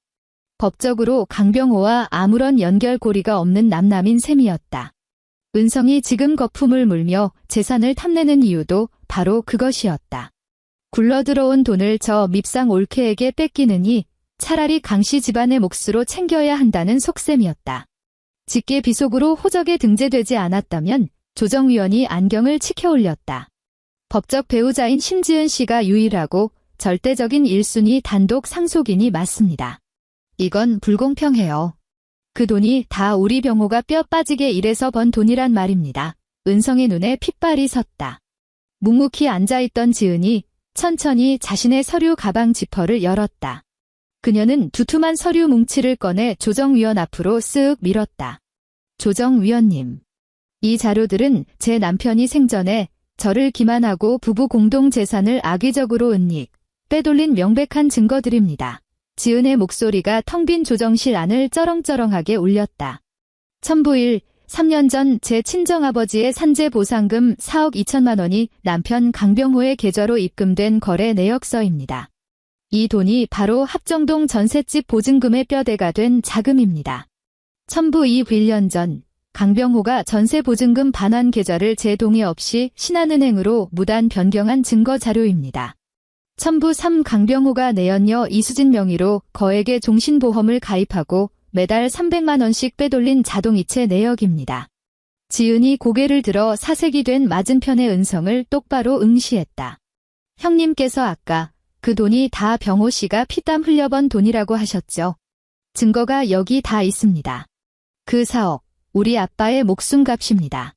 법적으로 강병호와 아무런 연결고리가 없는 남남인 셈이었다. 은성이 지금 거품을 물며 재산을 탐내는 이유도 바로 그것이었다. 굴러들어온 돈을 저 밉상 올케에게 뺏기느니 차라리 강씨 집안의 몫으로 챙겨야 한다는 속셈이었다. 직계 비속으로 호적에 등재되지 않았다면 조정위원이 안경을 치켜 올렸다. 법적 배우자인 심지은 씨가 유일하고 절대적인 1순위 단독 상속인이 맞습니다. 이건 불공평해요. 그 돈이 다 우리 병호가 뼈 빠지게 일해서 번 돈이란 말입니다. 은성의 눈에 핏발이 섰다. 묵묵히 앉아있던 지은이 천천히 자신의 서류 가방 지퍼를 열었다. 그녀는 두툼한 서류 뭉치를 꺼내 조정위원 앞으로 쓱 밀었다. 조정위원님, 이 자료들은 제 남편이 생전에 저를 기만하고 부부 공동 재산을 악의적으로 은닉, 빼돌린 명백한 증거들입니다. 지은의 목소리가 텅 빈 조정실 안을 쩌렁쩌렁하게 울렸다. 첨부일, 3년 전 제 친정아버지의 산재 보상금 4억 2천만 원이 남편 강병호의 계좌로 입금된 거래 내역서입니다. 이 돈이 바로 합정동 전셋집 보증금의 뼈대가 된 자금입니다. 첨부 1년 전 강병호가 전세 보증금 반환 계좌를 제 동의 없이 신한은행으로 무단 변경한 증거 자료입니다. 첨부 3 강병호가 내연녀 이수진 명의로 거액의 종신보험을 가입하고 매달 300만 원씩 빼돌린 자동이체 내역입니다. 지은이 고개를 들어 사색이 된 맞은편의 은성을 똑바로 응시했다. 형님께서 아까 그 돈이 다 병호 씨가 피땀 흘려번 돈이라고 하셨죠. 증거가 여기 다 있습니다. 그 4억, 우리 아빠의 목숨값입니다.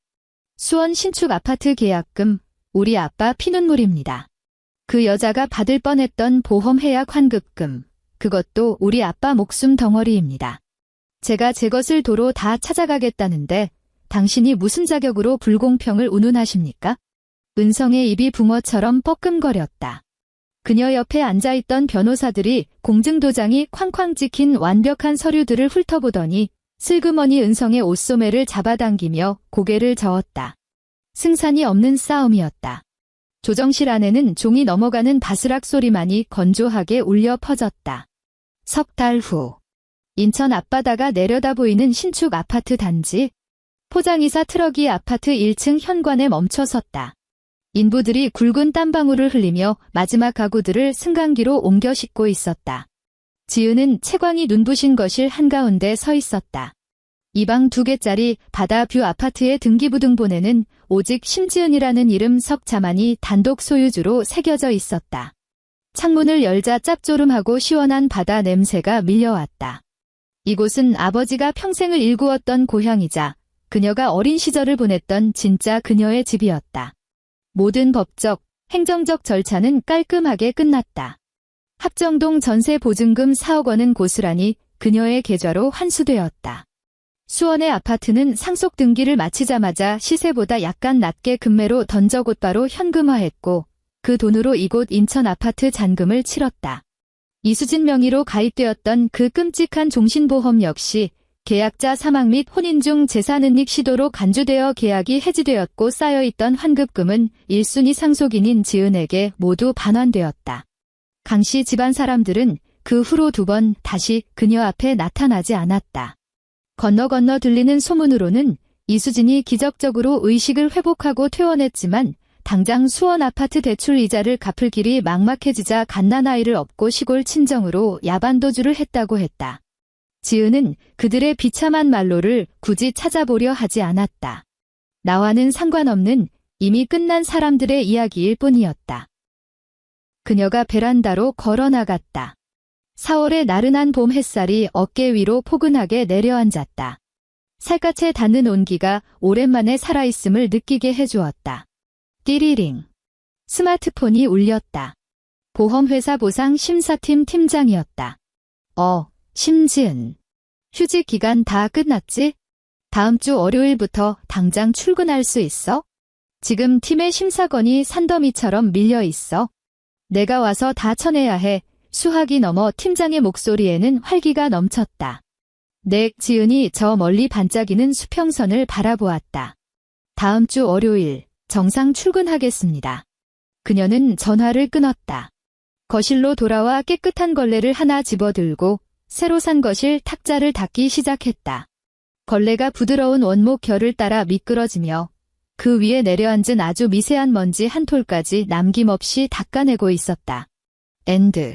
수원 신축 아파트 계약금, 우리 아빠 피눈물입니다. 그 여자가 받을 뻔했던 보험 해약 환급금, 그것도 우리 아빠 목숨 덩어리입니다. 제가 제 것을 도로 다 찾아가겠다는데 당신이 무슨 자격으로 불공평을 운운하십니까? 은성의 입이 붕어처럼 뻐끔거렸다. 그녀 옆에 앉아있던 변호사들이 공증도장이 쾅쾅 찍힌 완벽한 서류들을 훑어보더니 슬그머니 은성의 옷소매를 잡아당기며 고개를 저었다. 승산이 없는 싸움이었다. 조정실 안에는 종이 넘어가는 바스락 소리만이 건조하게 울려 퍼졌다. 석 달 후, 인천 앞바다가 내려다 보이는 신축 아파트 단지. 포장이사 트럭이 아파트 1층 현관에 멈춰 섰다. 인부들이 굵은 땀방울을 흘리며 마지막 가구들을 승강기로 옮겨 싣고 있었다. 지은은 채광이 눈부신 거실 한가운데 서 있었다. 이 방 2개짜리 바다뷰 아파트의 등기부등본에는 오직 심지은이라는 이름 석자만이 단독 소유주로 새겨져 있었다. 창문을 열자 짭조름하고 시원한 바다 냄새가 밀려왔다. 이곳은 아버지가 평생을 일구었던 고향이자 그녀가 어린 시절을 보냈던 진짜 그녀의 집이었다. 모든 법적, 행정적 절차는 깔끔하게 끝났다. 합정동 전세 보증금 4억 원은 고스란히 그녀의 계좌로 환수되었다. 수원의 아파트는 상속 등기를 마치자마자 시세보다 약간 낮게 금매로 던져 곧바로 현금화했고 그 돈으로 이곳 인천 아파트 잔금을 치렀다. 이수진 명의로 가입되었던 그 끔찍한 종신보험 역시 계약자 사망 및 혼인 중 재산은닉 시도로 간주되어 계약이 해지되었고 쌓여있던 환급금은 1순위 상속인인 지은에게 모두 반환되었다. 강씨 집안 사람들은 그 후로 2번 다시 그녀 앞에 나타나지 않았다. 건너 들리는 소문으로는 이수진이 기적적으로 의식을 회복하고 퇴원했지만 당장 수원 아파트 대출 이자를 갚을 길이 막막해지자 갓난아이를 업고 시골 친정으로 야반도주를 했다고 했다. 지은은 그들의 비참한 말로를 굳이 찾아보려 하지 않았다. 나와는 상관없는 이미 끝난 사람들의 이야기일 뿐이었다. 그녀가 베란다로 걸어나갔다. 4월의 나른한 봄 햇살이 어깨 위로 포근하게 내려앉았다. 살갗에 닿는 온기가 오랜만에 살아있음을 느끼게 해주었다. 띠리링. 스마트폰이 울렸다. 보험회사 보상 심사팀 팀장이었다. 심지은. 휴직 기간 다 끝났지? 다음 주 월요일부터 당장 출근할 수 있어? 지금 팀의 심사건이 산더미처럼 밀려 있어. 내가 와서 다 쳐내야 해. 수학이 넘어 팀장의 목소리에는 활기가 넘쳤다. 지은이 저 멀리 반짝이는 수평선을 바라보았다. 다음 주 월요일 정상 출근하겠습니다. 그녀는 전화를 끊었다. 거실로 돌아와 깨끗한 걸레를 하나 집어들고 새로 산 거실 탁자를 닦기 시작했다. 걸레가 부드러운 원목 결을 따라 미끄러지며 그 위에 내려앉은 아주 미세한 먼지 한 톨까지 남김없이 닦아내고 있었다. 엔드.